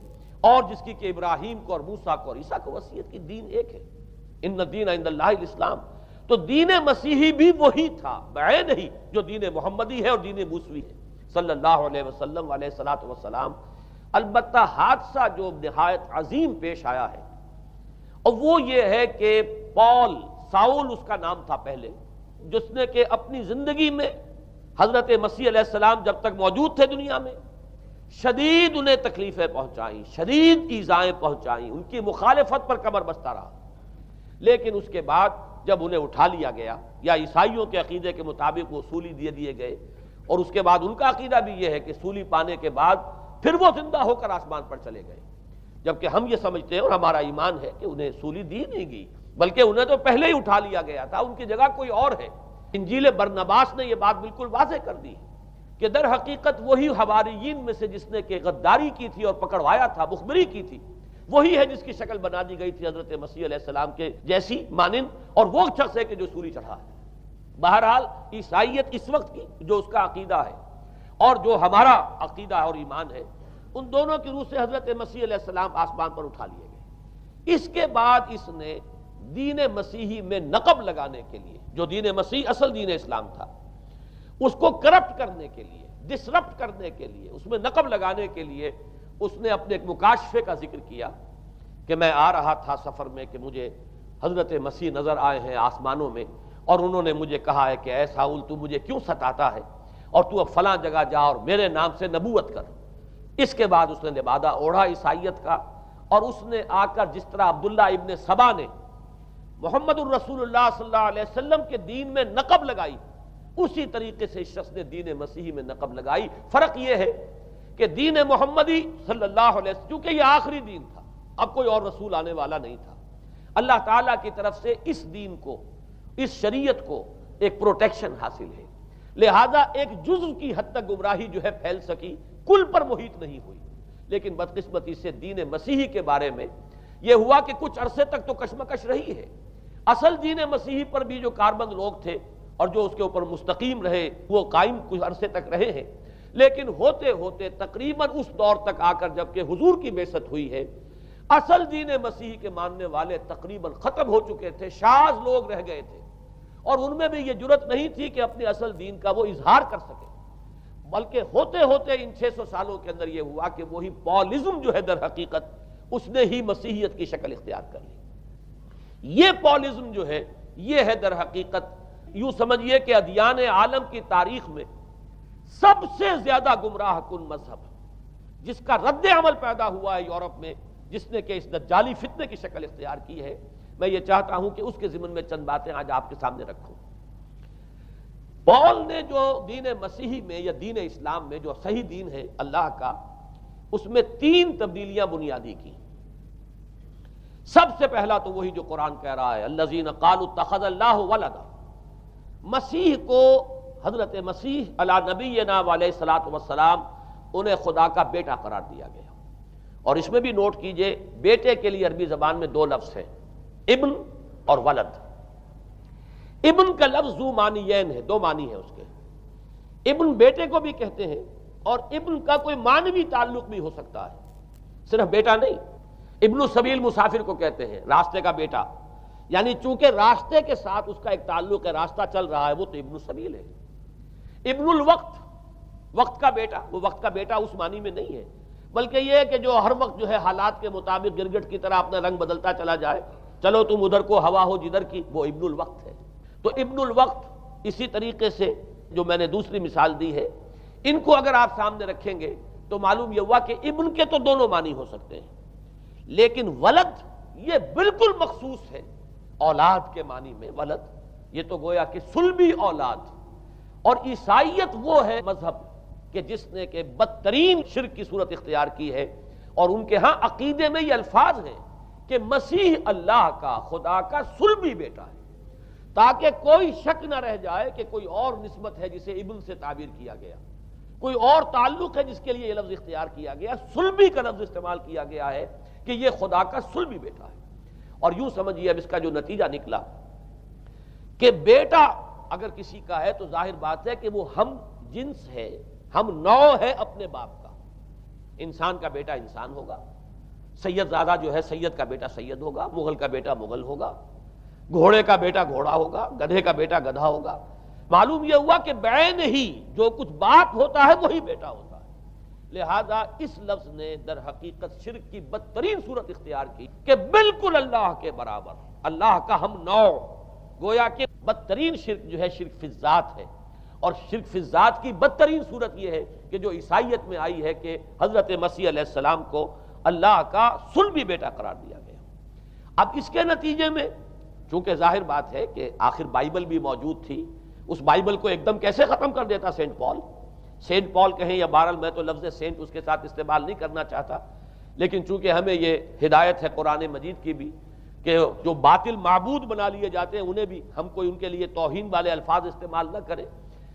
اور جس کی کہ ابراہیم کو اور موسیٰ کو اور عیسیٰ کو وصیت کی، دین ایک ہے۔ ان الدین عند اللہ الاسلام، تو دین مسیحی بھی وہی تھا بعین ہی جو دین محمدی ہے اور دین موسوی ہے صلی اللہ علیہ وسلم علیہ الصلاۃ والسلام۔ البتہ حادثہ جو نہایت عظیم پیش آیا ہے اور وہ یہ ہے کہ پال، ساؤل اس کا نام تھا پہلے، جس نے کہ اپنی زندگی میں حضرت مسیح علیہ السلام جب تک موجود تھے دنیا میں شدید انہیں تکلیفیں پہنچائیں، شدید ایذائیں پہنچائیں، ان کی مخالفت پر کمر بستہ رہا، لیکن اس کے بعد جب انہیں اٹھا لیا گیا، یا عیسائیوں کے عقیدے کے مطابق وہ سولی دیے گئے، اور اس کے بعد ان کا عقیدہ بھی یہ ہے کہ سولی پانے کے بعد پھر وہ زندہ ہو کر آسمان پر چلے گئے۔ جبکہ ہم یہ سمجھتے ہیں اور ہمارا ایمان ہے کہ انہیں سولی دی نہیں گئی، بلکہ انہیں تو پہلے ہی اٹھا لیا گیا تھا، ان کی جگہ کوئی اور ہے۔ انجیل برنباس نے یہ بات بالکل واضح کر دی کہ در حقیقت وہی حواریین میں سے جس نے کہ غداری کی تھی اور پکڑوایا تھا، مخبری کی تھی، وہی ہے جس کی شکل بنا دی گئی تھی حضرت مسیح علیہ السلام کے جیسی مانند، اور وہ شخص ہے کہ جو سولی چڑھا ہے۔ بہرحال عیسائیت اس وقت کی جو اس کا عقیدہ ہے اور جو ہمارا عقیدہ اور ایمان ہے، ان دونوں کی روح سے حضرت مسیح علیہ السلام آسمان پر اٹھا لیے گئے۔ اس کے بعد اس نے دین مسیحی میں نقب لگانے کے لیے، جو دین مسیح اصل دین اسلام تھا، اس کو کرپٹ کرنے کے لیے، ڈسرپٹ کرنے کے لیے، اس میں نقب لگانے کے لیے اس نے اپنے ایک مکاشفے کا ذکر کیا کہ میں آ رہا تھا سفر میں کہ مجھے حضرت مسیح نظر آئے ہیں آسمانوں میں، اور انہوں نے مجھے کہا ہے کہ اے ساؤل تو مجھے کیوں ستاتا ہے، اور تو اب فلاں جگہ جا اور میرے نام سے نبوت کر۔ اس کے بعد اس نے لبادہ اوڑھا عیسائیت کا، اور اس نے آ کر جس طرح عبداللہ ابن سبا نے محمد الرسول اللہ صلی اللہ علیہ وسلم کے دین میں نقب لگائی، اسی طریقے سے اس شخص نے دین مسیحی میں نقب لگائی۔ فرق یہ ہے کہ دین محمدی صلی اللہ علیہ وسلم، چونکہ یہ آخری دین تھا، اب کوئی اور رسول آنے والا نہیں تھا، اللہ تعالیٰ کی طرف سے اس دین کو، اس شریعت کو ایک پروٹیکشن حاصل ہے، لہذا ایک جزء کی حد تک گمراہی جو ہے پھیل سکی، کل پر محیط نہیں ہوئی۔ لیکن بدقسمتی سے دین مسیحی کے بارے میں یہ ہوا کہ کچھ عرصے تک تو کشمکش رہی ہے۔ اصل دین مسیحی پر بھی جو کاربند لوگ تھے اور جو اس کے اوپر مستقیم رہے، وہ قائم کچھ عرصے تک رہے ہیں، لیکن ہوتے ہوتے تقریباً اس دور تک آ کر جب کہ حضور کی بعثت ہوئی ہے، اصل دین مسیحی کے ماننے والے تقریباً ختم ہو چکے تھے، شاذ لوگ رہ گئے تھے، اور ان میں بھی یہ جرت نہیں تھی کہ اپنے اصل دین کا وہ اظہار کر سکے، بلکہ ہوتے ہوتے ان 600 سالوں کے اندر یہ ہوا کہ وہی پالزم جو ہے در حقیقت اس نے ہی مسیحیت کی شکل اختیار کر لی۔ یہ پالزم جو ہے یہ ہے در حقیقت، یوں سمجھیے کہ ادیان عالم کی تاریخ میں سب سے زیادہ گمراہ کن مذہب، جس کا رد عمل پیدا ہوا ہے یورپ میں، جس نے کہ اس دجالی فتنے کی شکل اختیار کی ہے۔ میں یہ چاہتا ہوں کہ اس کے ضمن میں چند باتیں آج آپ کے سامنے رکھوں۔ پال نے جو دین مسیحی میں یا دین اسلام میں جو صحیح دین ہے اللہ کا، اس میں 3 تبدیلیاں بنیادی کی۔ سب سے پہلا تو وہی جو قرآن کہہ رہا ہے، الذین قالوا اتخذ اللہ ولدا، مسیح کو، حضرت مسیح علی نبینا علیہ الصلوۃ والسلام، انہیں خدا کا بیٹا قرار دیا گیا۔ اور اس میں بھی نوٹ کیجئے، بیٹے کے لیے عربی زبان میں 2 لفظ ہیں، ابن اور ولد۔ ابن کا لفظ ذو معنیین ہے، 2 معنی ہیں اس کے۔ ابن بیٹے کو بھی کہتے ہیں، اور ابن کا کوئی معنوی تعلق بھی ہو سکتا ہے، صرف بیٹا نہیں۔ ابن السبیل مسافر کو کہتے ہیں، راستے کا بیٹا، یعنی چونکہ راستے کے ساتھ اس کا ایک تعلق ہے، راستہ چل رہا ہے، وہ تو ابن السبیل ہے۔ ابن الوقت، وقت کا بیٹا، وہ وقت کا بیٹا اس معنی میں نہیں ہے، بلکہ یہ ہے کہ جو ہر وقت جو ہے حالات کے مطابق گرگٹ کی طرح اپنا رنگ بدلتا چلا جائے، چلو تم ادھر کو ہوا ہو جدھر کی، وہ ابن الوقت ہے۔ تو ابن الوقت اسی طریقے سے جو میں نے دوسری مثال دی ہے، ان کو اگر آپ سامنے رکھیں گے تو معلوم یہ ہوا کہ ابن کے تو دونوں معنی ہو سکتے ہیں، لیکن ولد یہ بالکل مخصوص ہے اولاد کے معنی میں۔ ولد یہ تو گویا کہ صلبی اولاد۔ اور عیسائیت وہ ہے مذہب کہ جس نے کہ بدترین شرک کی صورت اختیار کی ہے، اور ان کے ہاں عقیدے میں یہ الفاظ ہیں کہ مسیح اللہ کا، خدا کا صلبی بیٹا ہے، تاکہ کوئی شک نہ رہ جائے کہ کوئی اور نسبت ہے جسے ابن سے تعبیر کیا گیا، کوئی اور تعلق ہے جس کے لیے یہ لفظ اختیار کیا گیا، صلبی کا لفظ استعمال کیا گیا ہے کہ یہ خدا کا صلبی بیٹا ہے۔ اور یوں سمجھیے اب اس کا جو نتیجہ نکلا کہ بیٹا اگر کسی کا ہے تو ظاہر بات ہے کہ وہ ہم جنس ہے، ہم نوع ہے اپنے باپ کا۔ انسان کا بیٹا انسان ہوگا، سید زادہ جو ہے سید کا بیٹا سید ہوگا، مغل کا بیٹا مغل ہوگا، گھوڑے کا بیٹا گھوڑا ہوگا، گدھے کا بیٹا گدھا ہوگا۔ معلوم یہ ہوا کہ بعین ہی جو کچھ باپ ہوتا ہے وہی بیٹا ہوتا ہے۔ لہذا اس لفظ نے در حقیقت شرک کی بدترین صورت اختیار کی کہ بالکل اللہ کے برابر، اللہ کا ہم نوع، گویا کہ بدترین شرک جو ہے شرک فی الذات ہے۔ اور شرک فی الذات کی بدترین صورت یہ ہے کہ جو عیسائیت میں آئی ہے کہ حضرت مسیح علیہ السلام کو اللہ کا صلبی بیٹا قرار دیا گیا۔ اب اس کے نتیجے میں چونکہ ظاہر بات ہے کہ آخر بائبل بھی موجود تھی، اس بائبل کو ایک دم کیسے ختم کر دیتا سینٹ پال؟ سینٹ پال کہیں یا بہرحال میں تو لفظ سینٹ اس کے ساتھ استعمال نہیں کرنا چاہتا، لیکن چونکہ ہمیں یہ ہدایت ہے قرآن مجید کی بھی کہ جو باطل معبود بنا لیے جاتے ہیں انہیں بھی ہم کوئی ان کے لیے توہین والے الفاظ استعمال نہ کریں،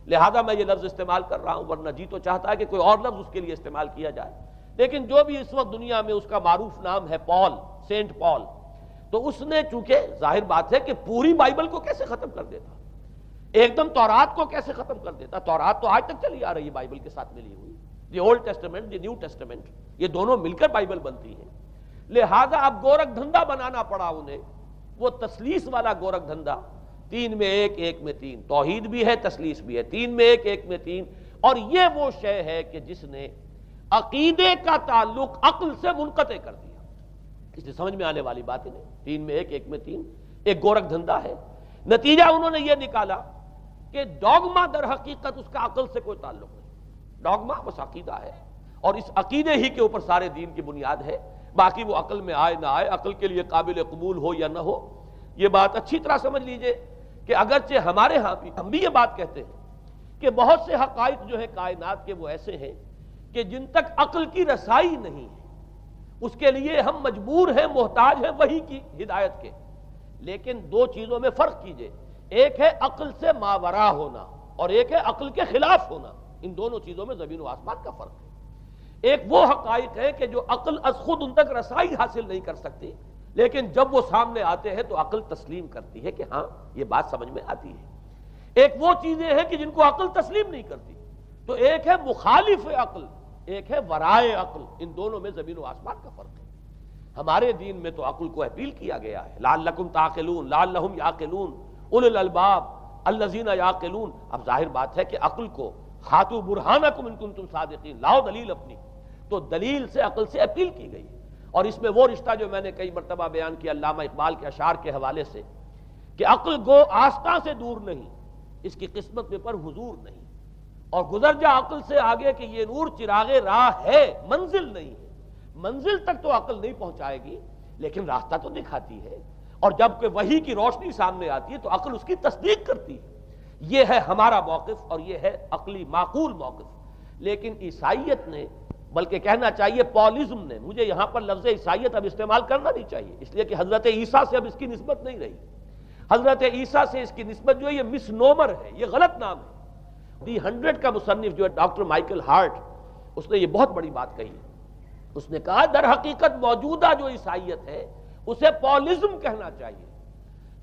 لہذا میں یہ لفظ استعمال کر رہا ہوں، ورنہ جی تو چاہتا ہے کہ کوئی اور لفظ اس کے لیے استعمال کیا جائے۔ لیکن جو بھی اس وقت دنیا میں اس کا معروف نام ہے پال، سینٹ پال، تو اس نے چونکہ ظاہر بات ہے کہ پوری بائبل کو کیسے ختم کر دیتا، ایک دم تورات کو کیسے ختم کر دیتا؟ تورات تو آج تک چلی آ رہی ہے بائبل کے ساتھ ملی ہوئی، the old testament, the new testament, یہ دونوں مل کر بائبل بنتی ہیں۔ لہذا اب گورکھ دھندا بنانا پڑا انہیں، وہ تثلیث والا گورکھ دھندا، 3 میں 1 1 میں 3، توحید بھی ہے تثلیث بھی ہے، 3 میں 1 1 میں 3، اور یہ وہ شے ہے کہ جس نے عقیدے کا تعلق عقل سے منقطع کر دیا۔ اس لیے سمجھ میں آنے والی بات نہیں، 3 میں 1 1 میں 3 ایک گورکھ دھندا ہے۔ نتیجہ انہوں نے یہ نکالا کہ ڈوگما در حقیقت اس کا عقل سے کوئی تعلق نہیں، ڈوگما بس عقیدہ ہے، اور اس عقیدے ہی کے اوپر سارے دین کی بنیاد ہے، باقی وہ عقل میں آئے نہ آئے، عقل کے لیے قابل قبول ہو یا نہ ہو۔ یہ بات اچھی طرح سمجھ لیجئے کہ اگرچہ ہمارے ہاں بھی ہم بھی یہ بات کہتے ہیں کہ بہت سے حقائق جو ہیں کائنات کے وہ ایسے ہیں کہ جن تک عقل کی رسائی نہیں ہے اس کے لیے ہم مجبور ہیں، محتاج ہیں وحی کی ہدایت کے، لیکن 2 چیزوں میں فرق کیجئے، ایک ہے عقل سے ماورا ہونا اور ایک ہے عقل کے خلاف ہونا، ان دونوں چیزوں میں زمین و آسمان کا فرق ہے۔ ایک وہ حقائق ہے کہ جو عقل از خود ان تک رسائی حاصل نہیں کر سکتی، لیکن جب وہ سامنے آتے ہیں تو عقل تسلیم کرتی ہے کہ ہاں یہ بات سمجھ میں آتی ہے۔ ایک وہ چیزیں ہیں کہ جن کو عقل تسلیم نہیں کرتی، تو ایک ہے مخالف عقل، ایک ہے ورائے عقل، ان دونوں میں زمین و آسمان کا فرق ہے۔ ہمارے دین میں تو عقل کو اپیل کیا گیا ہے، لعلکم تعقلون، لعلہم یعقلون، اولو الالباب الذین یعقلون۔ اب ظاہر بات ہے کہ عقل کو ہاتھو برہانکم ان کنتم صادقین، لاؤ دلیل اپنی، تو دلیل سے عقل سے اپیل کی گئی، اور اس میں وہ رشتہ جو میں نے کئی مرتبہ بیان کیا علامہ اقبال کے اشعار کے حوالے سے کہ عقل گو آستاں سے دور نہیں، اس کی قسمت میں پر حضور نہیں، اور گزر جا عقل سے آگے کہ یہ نور چراغ راہ ہے، منزل نہیں ہے۔ منزل تک تو عقل نہیں پہنچائے گی لیکن راستہ تو دکھاتی ہے، اور جب کہ وحی کی روشنی سامنے آتی ہے تو عقل اس کی تصدیق کرتی ہے۔ یہ ہے ہمارا موقف اور یہ ہے عقلی معقول موقف۔ لیکن عیسائیت نے، بلکہ کہنا چاہیے پالزم نے، مجھے یہاں پر لفظ عیسائیت اب استعمال کرنا نہیں چاہیے اس لیے کہ حضرت عیسیٰ سے اب اس کی نسبت نہیں رہی، حضرت عیسیٰ سے اس کی نسبت جو ہے یہ مس نومر ہے، یہ غلط نام ہے۔ دی 100 کا مصنف جو ہے ڈاکٹر مائیکل ہارٹ، اس نے یہ بہت بڑی بات کہی، اس نے کہا در حقیقت موجودہ جو عیسائیت ہے اسے پالزم کہنا چاہیے،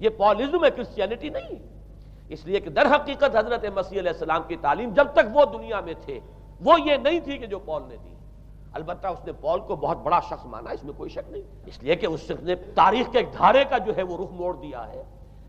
یہ پالزم ہے، کرسچینٹی نہیں ہے، اس لیے کہ در حقیقت حضرت مسیح علیہ السلام کی تعلیم جب تک وہ دنیا میں تھے وہ یہ نہیں تھی کہ جو پال نے دی۔ البتہ اس نے پال کو بہت بڑا شخص مانا، اس میں کوئی شک نہیں، اس لیے کہ اس شخص نے تاریخ کے ایک دھارے کا جو ہے وہ رخ موڑ دیا ہے،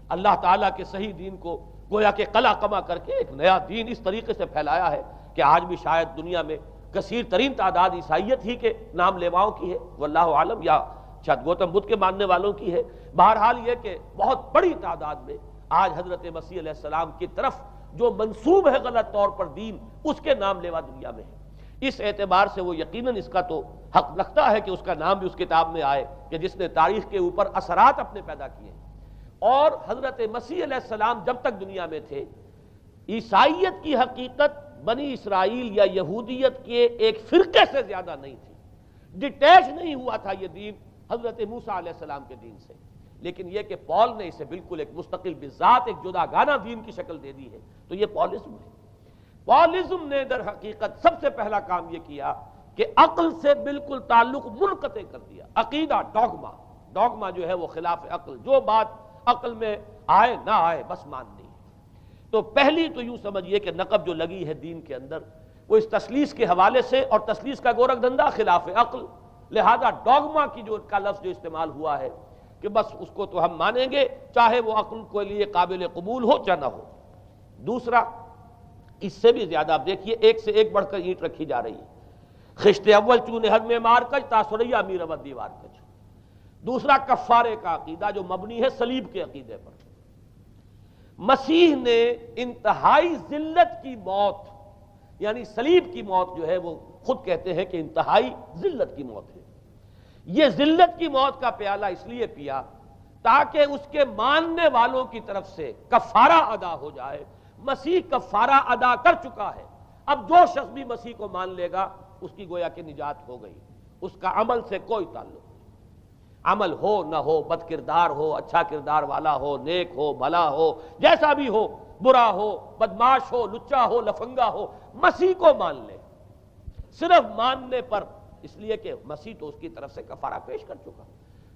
اللہ تعالیٰ کے صحیح دین کو گویا کہ قلع کما کر کے ایک نیا دین اس طریقے سے پھیلایا ہے کہ آج بھی شاید دنیا میں کثیر ترین تعداد عیسائیت ہی کے نام لیواؤں کی ہے، واللہ عالم، یا شاید گوتم بدھ کے ماننے والوں کی ہے۔ بہرحال یہ کہ بہت بڑی تعداد میں آج حضرت مسیح علیہ السلام کی طرف جو منسوب ہے غلط طور پر دین، اس کے نام لیوا دنیا میں ہے۔ اس اعتبار سے وہ یقیناً اس کا تو حق لگتا ہے کہ اس کا نام بھی اس کتاب میں آئے کہ جس نے تاریخ کے اوپر اثرات اپنے پیدا کیے ہیں۔ اور حضرت مسیح علیہ السلام جب تک دنیا میں تھے، عیسائیت کی حقیقت بنی اسرائیل یا یہودیت کے ایک فرقے سے زیادہ نہیں تھی، ڈیٹیچ نہیں ہوا تھا یہ دین حضرت موسیٰ علیہ السلام کے دین سے، لیکن یہ کہ پال نے اسے بالکل ایک مستقل بذات ایک جداگانہ دین کی شکل دے دی ہے، تو یہ پالزم ہے۔ پالزم نے در حقیقت سب سے پہلا کام یہ کیا کہ عقل سے بالکل تعلق منقطع کر دیا۔ عقیدہ، ڈوگما، ڈوگما جو ہے وہ خلاف عقل، جو بات عقل میں آئے نہ آئے بس ماننی ہے۔ تو پہلی تو یوں سمجھیے کہ نقب جو لگی ہے دین کے اندر وہ اس تثلیث کے حوالے سے، اور تثلیث کا گورکھ دھندا خلاف عقل، لہذا ڈوگما کی جو کا لفظ جو استعمال ہوا ہے کہ بس اس کو تو ہم مانیں گے چاہے وہ عقل کے لیے قابل قبول ہو چاہے نہ ہو۔ دوسرا، اس سے بھی زیادہ آپ دیکھیے ایک سے ایک بڑھ کر اینٹ رکھی جا رہی ہے، خشت اول چون حد میں مار کج تاثریا میر ود دیوار کج۔ دوسرا کفارے کا عقیدہ جو مبنی ہے صلیب کے عقیدے پر۔ مسیح نے انتہائی ذلت کی موت، یعنی صلیب کی موت جو ہے وہ خود کہتے ہیں کہ انتہائی ذلت کی موت ہے۔ یہ ذلت کی موت کا پیالہ اس لیے پیا تاکہ اس کے ماننے والوں کی طرف سے کفارہ ادا ہو جائے۔ مسیح کفارہ ادا کر چکا ہے، اب جو شخص بھی مسیح کو مان لے گا اس کی گویا کہ نجات ہو گئی۔ اس کا عمل سے کوئی تعلق نہیں۔ عمل ہو نہ ہو، بد کردار ہو، اچھا کردار والا ہو، نیک ہو، بھلا ہو، جیسا بھی ہو، برا ہو، بدماش ہو، لچا ہو، لفنگا ہو، مسیح کو مان لے۔ صرف ماننے پر، اس لیے کہ مسیح تو اس کی طرف سے کفارہ پیش کر چکا،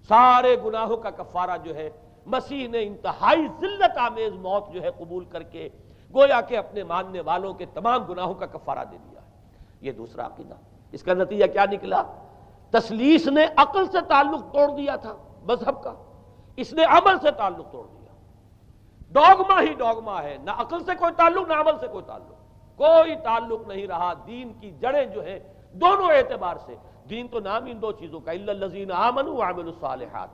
سارے گناہوں کا کفارہ جو ہے مسیح نے انتہائی ذلت آمیز موت جو ہے قبول کر کے گویا کہ اپنے ماننے والوں کے تمام گناہوں کا کفارہ دے دیا ہے۔ یہ دوسرا عقیدہ۔ اس کا نتیجہ کیا نکلا؟ تثلیث نے عقل سے تعلق توڑ دیا تھا مذہب کا، اس نے عمل سے تعلق توڑ دیا۔ ڈوگما ہی ڈوگما ہے، نہ عقل سے کوئی تعلق نہ عمل سے کوئی تعلق، کوئی تعلق نہیں رہا۔ دین کی جڑیں جو ہیں دونوں اعتبار سے، دین تو نام ان دو چیزوں کا، الا الذین آمنوا وعملوا الصالحات،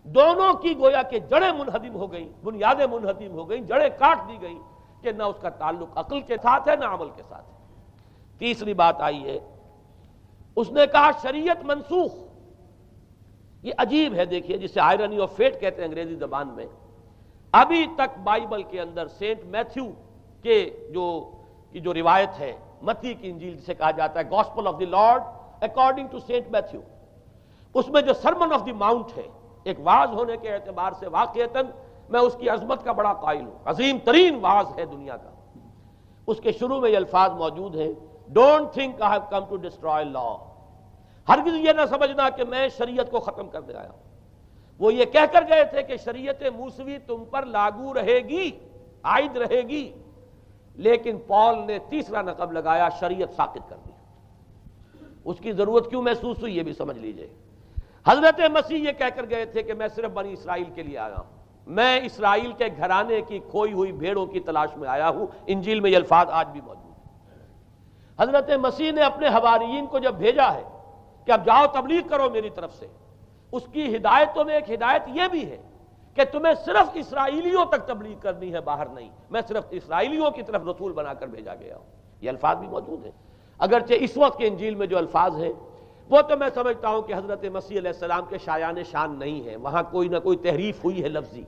دونوں کی گویا کہ جڑیں منہدم ہو گئیں، بنیادیں منہدم ہو گئیں، جڑیں کاٹ دی گئیں کہ نہ اس کا تعلق عقل کے ساتھ ہے نہ عمل کے ساتھ ہے۔ تیسری بات آئی ہے، اس نے کہا شریعت منسوخ۔ یہ عجیب ہے، دیکھیے، جسے آئرنی آف فیٹ کہتے ہیں انگریزی زبان میں۔ ابھی تک بائبل کے اندر سینٹ میتھیو کے جو روایت ہے، متی کی انجیل جسے کہا جاتا ہے، gospel of the Lord according to Saint Matthew, اس میں جو سرمن آف دی ماؤنٹ ہے، ایک وعظ ہونے کے اعتبار سے واقعتاً میں اس کی عظمت کا بڑا قائل ہوں، عظیم ترین وعظ ہے دنیا کا۔ اس کے شروع میں یہ الفاظ موجود ہیں، don't think I have come to destroy law, ہرگز یہ نہ سمجھنا کہ میں شریعت کو ختم کرنے آیا ہوں۔ وہ یہ کہہ کر گئے تھے کہ شریعت موسوی تم پر لاگو رہے گی، عائد رہے گی، لیکن پال نے تیسرا نقب لگایا، شریعت ساقط کر دی۔ اس کی ضرورت کیوں محسوس ہوئی یہ بھی سمجھ لیجئے۔ حضرت مسیح یہ کہہ کر گئے تھے کہ میں صرف بنی اسرائیل کے لیے آیا ہوں، میں اسرائیل کے گھرانے کی کھوئی ہوئی بھیڑوں کی تلاش میں آیا ہوں۔ انجیل میں یہ الفاظ آج بھی موجود ہیں۔ حضرت مسیح نے اپنے حواریین کو جب بھیجا ہے کہ اب جاؤ تبلیغ کرو میری طرف سے، اس کی ہدایتوں میں ایک ہدایت یہ بھی ہے کہ تمہیں صرف اسرائیلیوں تک تبلیغ کرنی ہے، باہر نہیں، میں صرف اسرائیلیوں کی طرف رسول بنا کر بھیجا گیا ہوں۔ یہ الفاظ بھی موجود ہیں، اگرچہ اس وقت کے انجیل میں جو الفاظ ہیں وہ تو میں سمجھتا ہوں کہ حضرت مسیح علیہ السلام کے شایان شان نہیں ہے، وہاں کوئی نہ کوئی تحریف ہوئی ہے لفظی،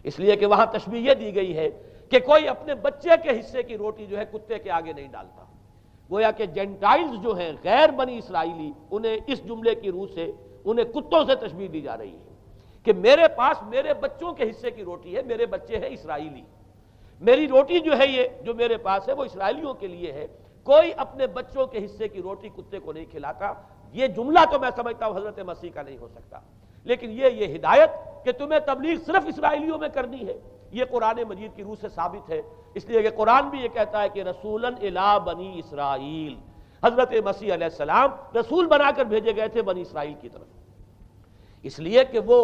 اس لیے کہ وہاں تشبیہ یہ دی گئی ہے کہ کوئی اپنے بچے کے حصے کی روٹی جو ہے کتے کے آگے نہیں ڈالتا۔ گویا کہ جینٹائلز جو ہیں، غیر بنی اسرائیلی، انہیں اس جملے کی روح سے انہیں کتوں سے تشبیہ دی جا رہی ہے کہ میرے پاس میرے بچوں کے حصے کی روٹی ہے، میرے بچے ہیں اسرائیلی، میری روٹی جو ہے یہ جو میرے پاس ہے وہ اسرائیلیوں کے لیے ہے، کوئی اپنے بچوں کے حصے کی روٹی کتے کو نہیں کھلاتا۔ یہ جملہ تو میں سمجھتا ہوں حضرت مسیح کا نہیں ہو سکتا، لیکن یہ ہدایت کہ تمہیں تبلیغ صرف اسرائیلیوں میں کرنی ہے، یہ قرآن مجید کی روح سے ثابت ہے، اس لیے کہ قرآن بھی یہ کہتا ہے کہ رسولاً الی بنی اسرائیل، حضرت مسیح علیہ السلام رسول بنا کر بھیجے گئے تھے بنی اسرائیل کی طرف، اس لیے کہ وہ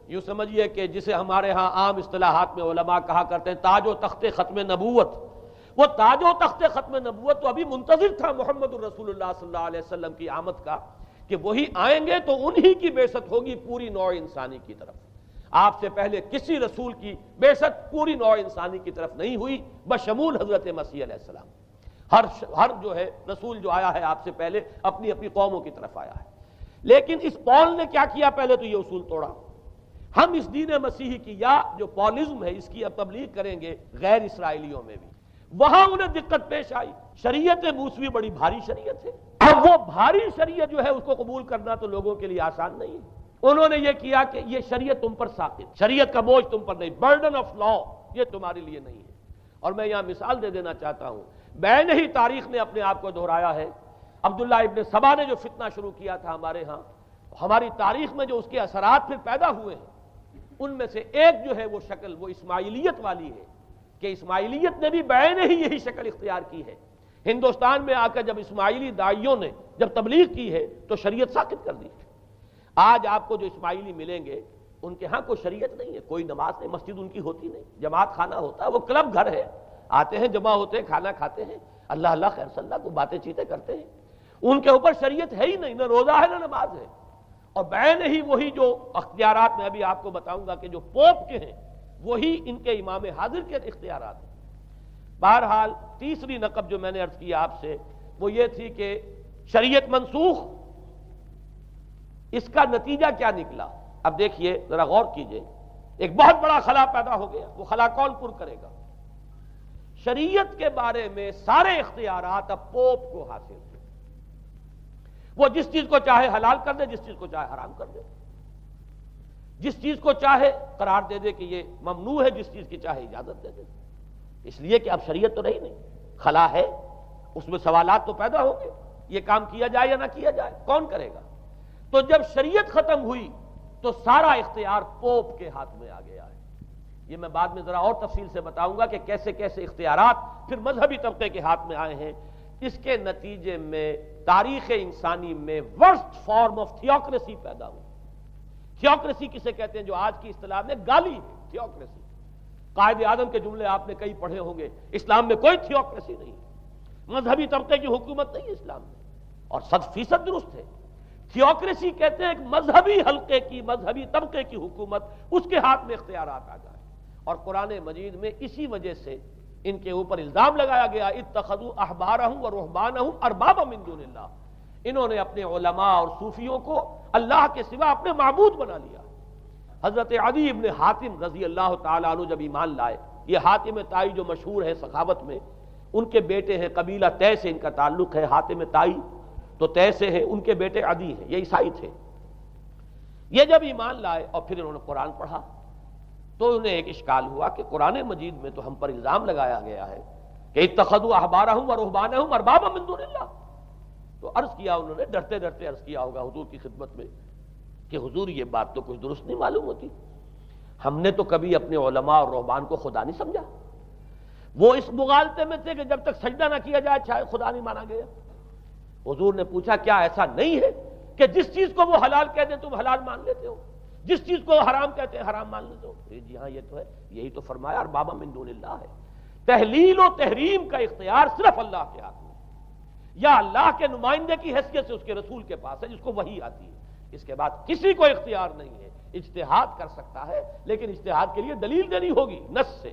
یوں سمجھیے کہ جسے ہمارے ہاں عام اصطلاحات میں علماء کہا کرتے ہیں تاج و تخت ختم نبوت، وہ تاج و تخت ختم نبوت تو ابھی منتظر تھا محمد الرسول اللہ صلی اللہ علیہ وسلم کی آمد کا، کہ وہی آئیں گے تو انہی کی بعثت ہوگی پوری نوع انسانی کی طرف۔ آپ سے پہلے کسی رسول کی بعثت پوری نوع انسانی کی طرف نہیں ہوئی بشمول حضرت مسیح علیہ السلام۔ ہر جو ہے رسول جو آیا ہے آپ سے پہلے اپنی اپنی قوموں کی طرف آیا ہے، لیکن اس پال نے کیا کیا؟ پہلے تو یہ اصول توڑا، ہم اس دین مسیحی کی یا جو پالزم ہے اس کی اب تبلیغ کریں گے غیر اسرائیلیوں میں بھی۔ وہاں انہیں دقت پیش آئی، شریعت موسوی بڑی بھاری شریعت ہے، اب وہ بھاری شریعت جو ہے اس کو قبول کرنا تو لوگوں کے لیے آسان نہیں ہے۔ انہوں نے یہ کیا کہ یہ شریعت تم پر ساقط، شریعت کا بوجھ تم پر نہیں، برڈن آف لا یہ تمہارے لیے نہیں ہے۔ اور میں یہاں مثال دے دینا چاہتا ہوں، بین ہی تاریخ نے اپنے آپ کو دہرایا ہے۔ عبداللہ ابن سبا نے جو فتنہ شروع کیا تھا ہمارے ہاں، ہماری تاریخ میں جو اس کے اثرات پھر پیدا ہوئے ہیں، ان میں سے ایک جو ہے وہ شکل وہ اسماعیلیت والی ہے، کہ اسماعیلیت نے بھی بین ہی یہی شکل اختیار کی ہے۔ ہندوستان میں آ کر جب اسماعیلی داعیوں نے جب تبلیغ کی ہے تو شریعت ساقط کر دی۔ آج آپ کو جو اسماعیلی ملیں گے ان کے ہاں کوئی شریعت نہیں ہے، کوئی نماز نہیں، مسجد ان کی ہوتی نہیں، جماعت خانہ ہوتا ہے، وہ کلب گھر ہے، آتے ہیں جمع ہوتے ہیں، کھانا کھاتے ہیں، اللہ اللہ خیر صلی اللہ کو باتیں چیتیں کرتے ہیں، ان کے اوپر شریعت ہے ہی نہیں، نہ روزہ ہے نہ نماز ہے۔ اور بین ہی وہی جو اختیارات میں ابھی آپ کو بتاؤں گا کہ جو پوپ کے ہیں وہی ان کے امام حاضر کے اختیارات ہیں۔ بہرحال تیسری نقب جو میں نے عرض کیا آپ سے وہ یہ تھی کہ شریعت منسوخ، اس کا نتیجہ کیا نکلا؟ اب دیکھیے ذرا غور کیجئے، ایک بہت بڑا خلا پیدا ہو گیا، وہ خلا کون پر کرے گا؟ شریعت کے بارے میں سارے اختیارات اب پوپ کو حاصل ہیں، وہ جس چیز کو چاہے حلال کر دے، جس چیز کو چاہے حرام کر دے، جس چیز کو چاہے قرار دے دے کہ یہ ممنوع ہے، جس چیز کی چاہے اجازت دے دے. اس لیے کہ اب شریعت تو رہی نہیں، خلا ہے، اس میں سوالات تو پیدا ہوں گے، یہ کام کیا جائے یا نہ کیا جائے، کون کرے گا؟ تو جب شریعت ختم ہوئی تو سارا اختیار پوپ کے ہاتھ میں آ گیا ہے. یہ میں بعد میں ذرا اور تفصیل سے بتاؤں گا کہ کیسے کیسے اختیارات پھر مذہبی طبقے کے ہاتھ میں آئے ہیں. اس کے نتیجے میں تاریخ انسانی میں ورسٹ فارم آف تھیوکریسی پیدا ہوئی. تھیوکریسی کسے کہتے ہیں؟ جو آج کی اصطلاح میں گالی ہے، تھیوکریسی. قائد اعظم کے جملے آپ نے کئی پڑھے ہوں گے، اسلام میں کوئی تھیوکریسی نہیں ہے، مذہبی طبقے کی حکومت نہیں ہے اسلام میں، اور 100% درست ہے. تھیوکریسی کہتے ہیں ایک مذہبی حلقے کی، مذہبی طبقے کی حکومت، اس کے ہاتھ میں اختیارات آ جائیں. اور قرآن مجید میں اسی وجہ سے ان کے اوپر الزام لگایا گیا، اتخذوا احبارهم ورهبانهم اربابا من دون اللہ. انہوں نے اپنے علماء اور صوفیوں کو اللہ کے سوا اپنے معبود بنا لیا. حضرت عدی ابن حاتم رضی اللہ تعالیٰ عنہ جب ایمان لائے، یہ حاتم طائی جو مشہور ہے سخاوت میں، ان کے بیٹے ہیں، قبیلہ طے سے ان کا تعلق ہے. حاتم طائی تو طے سے ہے، ان کے بیٹے عدی ہیں، یہ عیسائی تھے. یہ جب ایمان لائے اور پھر انہوں نے قرآن پڑھا تو انہیں ایک اشکال ہوا کہ قرآن مجید میں تو ہم پر الزام لگایا گیا ہے کہ اتخذوا احبارهم ورهبانهم اربابا من دون اللہ. تو عرض کیا، انہوں نے ڈرتے ڈرتے عرض کیا ہوگا حضور کی خدمت میں کہ حضور یہ بات تو کچھ درست نہیں معلوم ہوتی، ہم نے تو کبھی اپنے علماء اور رہبان کو خدا نہیں سمجھا. وہ اس مغالطے میں تھے کہ جب تک سجدہ نہ کیا جائے شاید خدا نہیں مانا گیا. حضور نے پوچھا کیا ایسا نہیں ہے کہ جس چیز کو وہ حلال کہہ دیں تم حلال مان لیتے ہو، جس چیز کو حرام کہتے ہیں حرام مان لیتے ہو؟ جی ہاں یہ تو ہے، یہی تو فرمایا اربابا من دون اللہ ہے. تحلیل و تحریم کا اختیار صرف اللہ کے ہاتھ میں، یا اللہ کے نمائندے کی حیثیت سے اس کے رسول کے پاس ہے جس کو وحی آتی ہے. اس کے بعد کسی کو اختیار نہیں ہے. اجتہاد کر سکتا ہے لیکن اجتہاد کے لیے دلیل دینی ہوگی نص سے.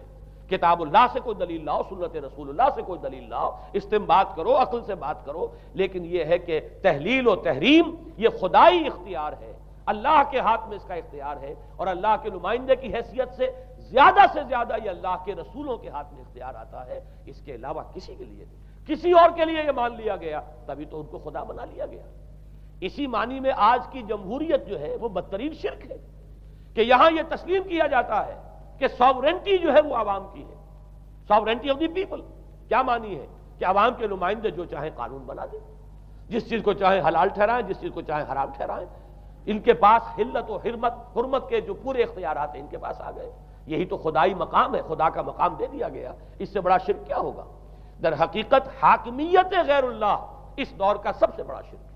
کتاب اللہ سے کوئی دلیل لاؤ، سنت رسول اللہ سے کوئی دلیل لاؤ، استنباط کرو، عقل سے بات کرو. لیکن یہ ہے کہ تحلیل و تحریم یہ خدائی اختیار ہے، اللہ کے ہاتھ میں اس کا اختیار ہے، اور اللہ کے نمائندے کی حیثیت سے زیادہ یہ اللہ کے رسولوں کے ہاتھ میں اختیار آتا ہے. اس کے علاوہ کسی کے لیے نہیں. کسی اور کے لیے یہ مان لیا گیا تبھی تو ان کو خدا بنا لیا گیا. اسی معنی میں آج کی جمہوریت جو ہے وہ بدترین شرک ہے کہ یہاں یہ تسلیم کیا جاتا ہے کہ ساورنٹی جو ہے وہ عوام کی ہے. ساورنٹی آف دی پیپل کیا معنی ہے؟ کہ عوام کے نمائندے جو چاہیں قانون بنا دیں، جس چیز کو چاہیں حلال ٹھہرائیں، جس چیز کو چاہیں حرام ٹھہرائیں. ان کے پاس حلت و حرمت کے جو پورے اختیارات ہیں ان کے پاس آ گئے. یہی تو خدائی مقام ہے، خدا کا مقام دے دیا گیا. اس سے بڑا شرک کیا ہوگا؟ در حقیقت حاکمیت غیر اللہ اس دور کا سب سے بڑا شرک ہے.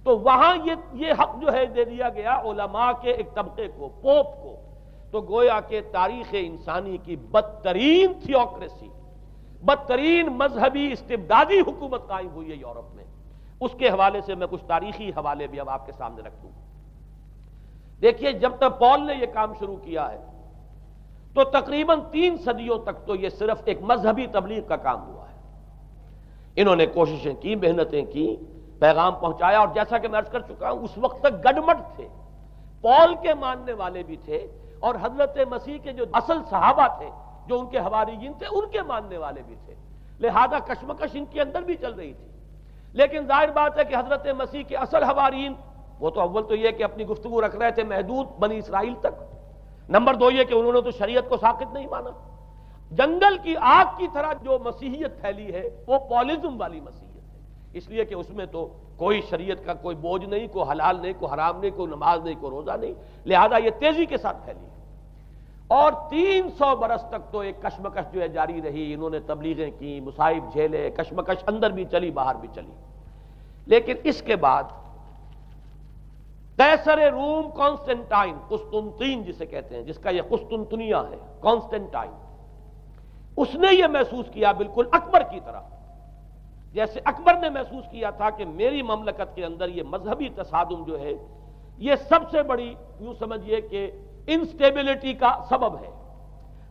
تو وہاں یہ حق جو ہے دے دیا گیا علماء کے ایک طبقے کو، پوپ کو. تو گویا کہ تاریخ انسانی کی بدترین تھیوکریسی، بدترین مذہبی استبدادی حکومت قائم ہوئی ہے یورپ میں. اس کے حوالے سے میں کچھ تاریخی حوالے بھی اب آپ کے سامنے رکھ دوں. دیکھیے جب تک پال نے یہ کام شروع کیا ہے تو تقریباً 3 صدیوں تک تو یہ صرف ایک مذہبی تبلیغ کا کام ہوا ہے. انہوں نے کوششیں کی، محنتیں کی، پیغام پہنچایا. اور جیسا کہ میں عرض کر چکا ہوں اس وقت تک گڈمٹ تھے. پال کے ماننے والے بھی تھے اور حضرت مسیح کے جو اصل صحابہ تھے جو ان کے حواریین تھے ان کے ماننے والے بھی تھے. لہذا کشمکش ان کے اندر بھی چل رہی تھی. لیکن ظاہر بات ہے کہ حضرت مسیح کے اصل حواریین وہ تو اول تو یہ کہ اپنی گفتگو رکھ رہے تھے محدود بنی اسرائیل تک. نمبر 2 یہ کہ انہوں نے تو شریعت کو ساقط نہیں مانا. جنگل کی آگ کی طرح جو مسیحیت پھیلی ہے وہ پالزم والی مسیحیت ہے، اس لیے کہ اس میں تو کوئی شریعت کا کوئی بوجھ نہیں، کوئی حلال نہیں، کوئی حرام نہیں، کوئی نماز نہیں، کوئی روزہ نہیں. لہذا یہ تیزی کے ساتھ پھیلی ہے. اور 300 برس تک تو ایک کشمکش جو ہے جاری رہی. انہوں نے تبلیغیں کی، مصائب جھیلے، کشمکش اندر بھی چلی باہر بھی چلی. لیکن اس کے بعد قیصر روم کانسٹنٹائن، قسطنطین جسے کہتے ہیں، جس کا یہ قسطنطنیہ ہے، کانسٹنٹائن، اس نے یہ محسوس کیا بالکل اکبر کی طرح، جیسے اکبر نے محسوس کیا تھا کہ میری مملکت کے اندر یہ مذہبی تصادم جو ہے یہ سب سے بڑی یوں سمجھیے کہ انسٹیبلٹی کا سبب ہے.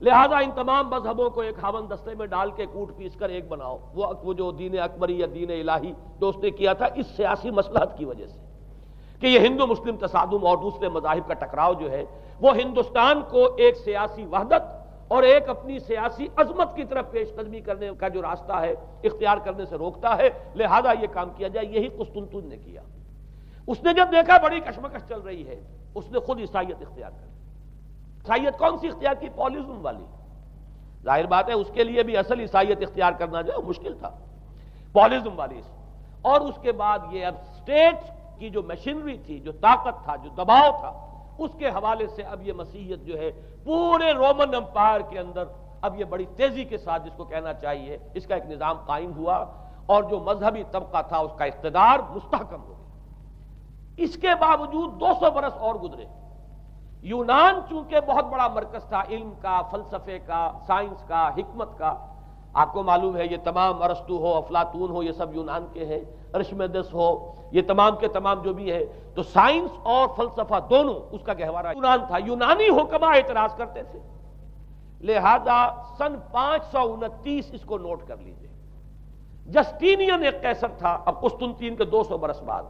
لہذا ان تمام مذہبوں کو ایک ہاون دستے میں ڈال کے کوٹ پیس کر ایک بناؤ. وہ جو دین اکبری یا دین الہی جو اس نے کیا تھا اس سیاسی مصلحت کی وجہ سے کہ یہ ہندو مسلم تصادم اور دوسرے مذاہب کا ٹکراؤ جو ہے وہ ہندوستان کو ایک سیاسی وحدت اور ایک اپنی سیاسی عظمت کی طرف پیش قدمی کرنے کا جو راستہ ہے اختیار کرنے سے روکتا ہے. لہذا یہ کام کیا جائے. یہی قسطنطین نے کیا. اس نے جب دیکھا بڑی کشمکش چل رہی ہے، اس نے خود عیسائیت اختیار کر لی۔ عیسائیت کون سی اختیار کی؟ پالیزم والی۔ ظاہر بات ہے اس کے لیے بھی اصل عیسائیت اختیار کرنا جو ہے مشکل تھا، پالیزم والی۔ اور اس کے بعد یہ اب اسٹیٹ کی جو مشینری تھی، جو طاقت تھا، جو دباؤ تھا، اس کے حوالے سے اب یہ مسیحیت جو ہے پورے رومن امپائر کے اندر اب یہ بڑی تیزی کے ساتھ، جس کو کہنا چاہیے، اس کا ایک نظام قائم ہوا، اور جو مذہبی طبقہ تھا اس کا اقتدار مستحکم ہو گیا۔ اس کے باوجود 200 برس اور گزرے۔ یونان چونکہ بہت بڑا مرکز تھا علم کا، فلسفے کا، سائنس کا، حکمت کا، آپ کو معلوم ہے یہ تمام ارسطو ہو، افلاطون ہو، یہ سب یونان کے ہیں، ارشمیدس ہو، یہ تمام کے تمام جو بھی ہے، تو سائنس اور فلسفہ دونوں اس کا گہوارہ یونان تھا۔ یونانی حکما اعتراض کرتے تھے، لہذا سن 529 اس کو نوٹ کر لیجئے، جسٹینین ایک قیصر تھا، اب قسطنطین کے 200 برس بعد،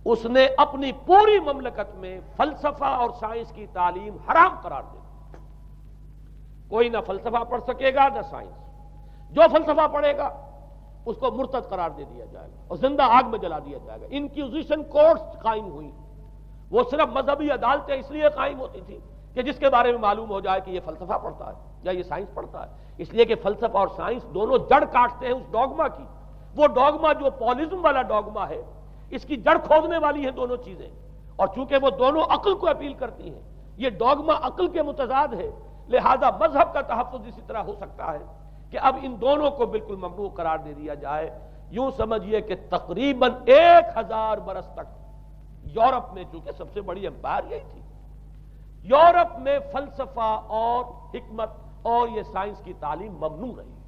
اس نے اپنی پوری مملکت میں فلسفہ اور سائنس کی تعلیم حرام قرار دے دی۔ کوئی نہ فلسفہ پڑھ سکے گا نہ سائنس، جو فلسفہ پڑھے گا اس کو مرتد قرار دے دیا جائے گا اور زندہ آگ میں جلا دیا جائے گا۔ انکوزیشن کورٹس قائم ہوئی، وہ صرف مذہبی عدالتیں اس لیے قائم ہوتی تھی کہ جس کے بارے میں معلوم ہو جائے کہ یہ فلسفہ پڑھتا ہے یا یہ سائنس پڑھتا ہے، اس لیے کہ فلسفہ اور سائنس دونوں جڑ کاٹتے ہیں اس ڈوگما کی۔ وہ ڈوگما جو پالیزم والا ڈوگما ہے، اس کی جڑ کھودنے والی ہیں دونوں چیزیں، اور چونکہ وہ دونوں عقل کو اپیل کرتی ہیں، یہ ڈوگما عقل کے متضاد ہے، لہذا مذہب کا تحفظ اسی طرح ہو سکتا ہے کہ اب ان دونوں کو بالکل ممنوع قرار دے دیا جائے۔ یوں سمجھیے کہ تقریباً 1000 برس تک یورپ میں، چونکہ سب سے بڑی امپائر یہی تھی، یورپ میں فلسفہ اور حکمت اور یہ سائنس کی تعلیم ممنوع رہی۔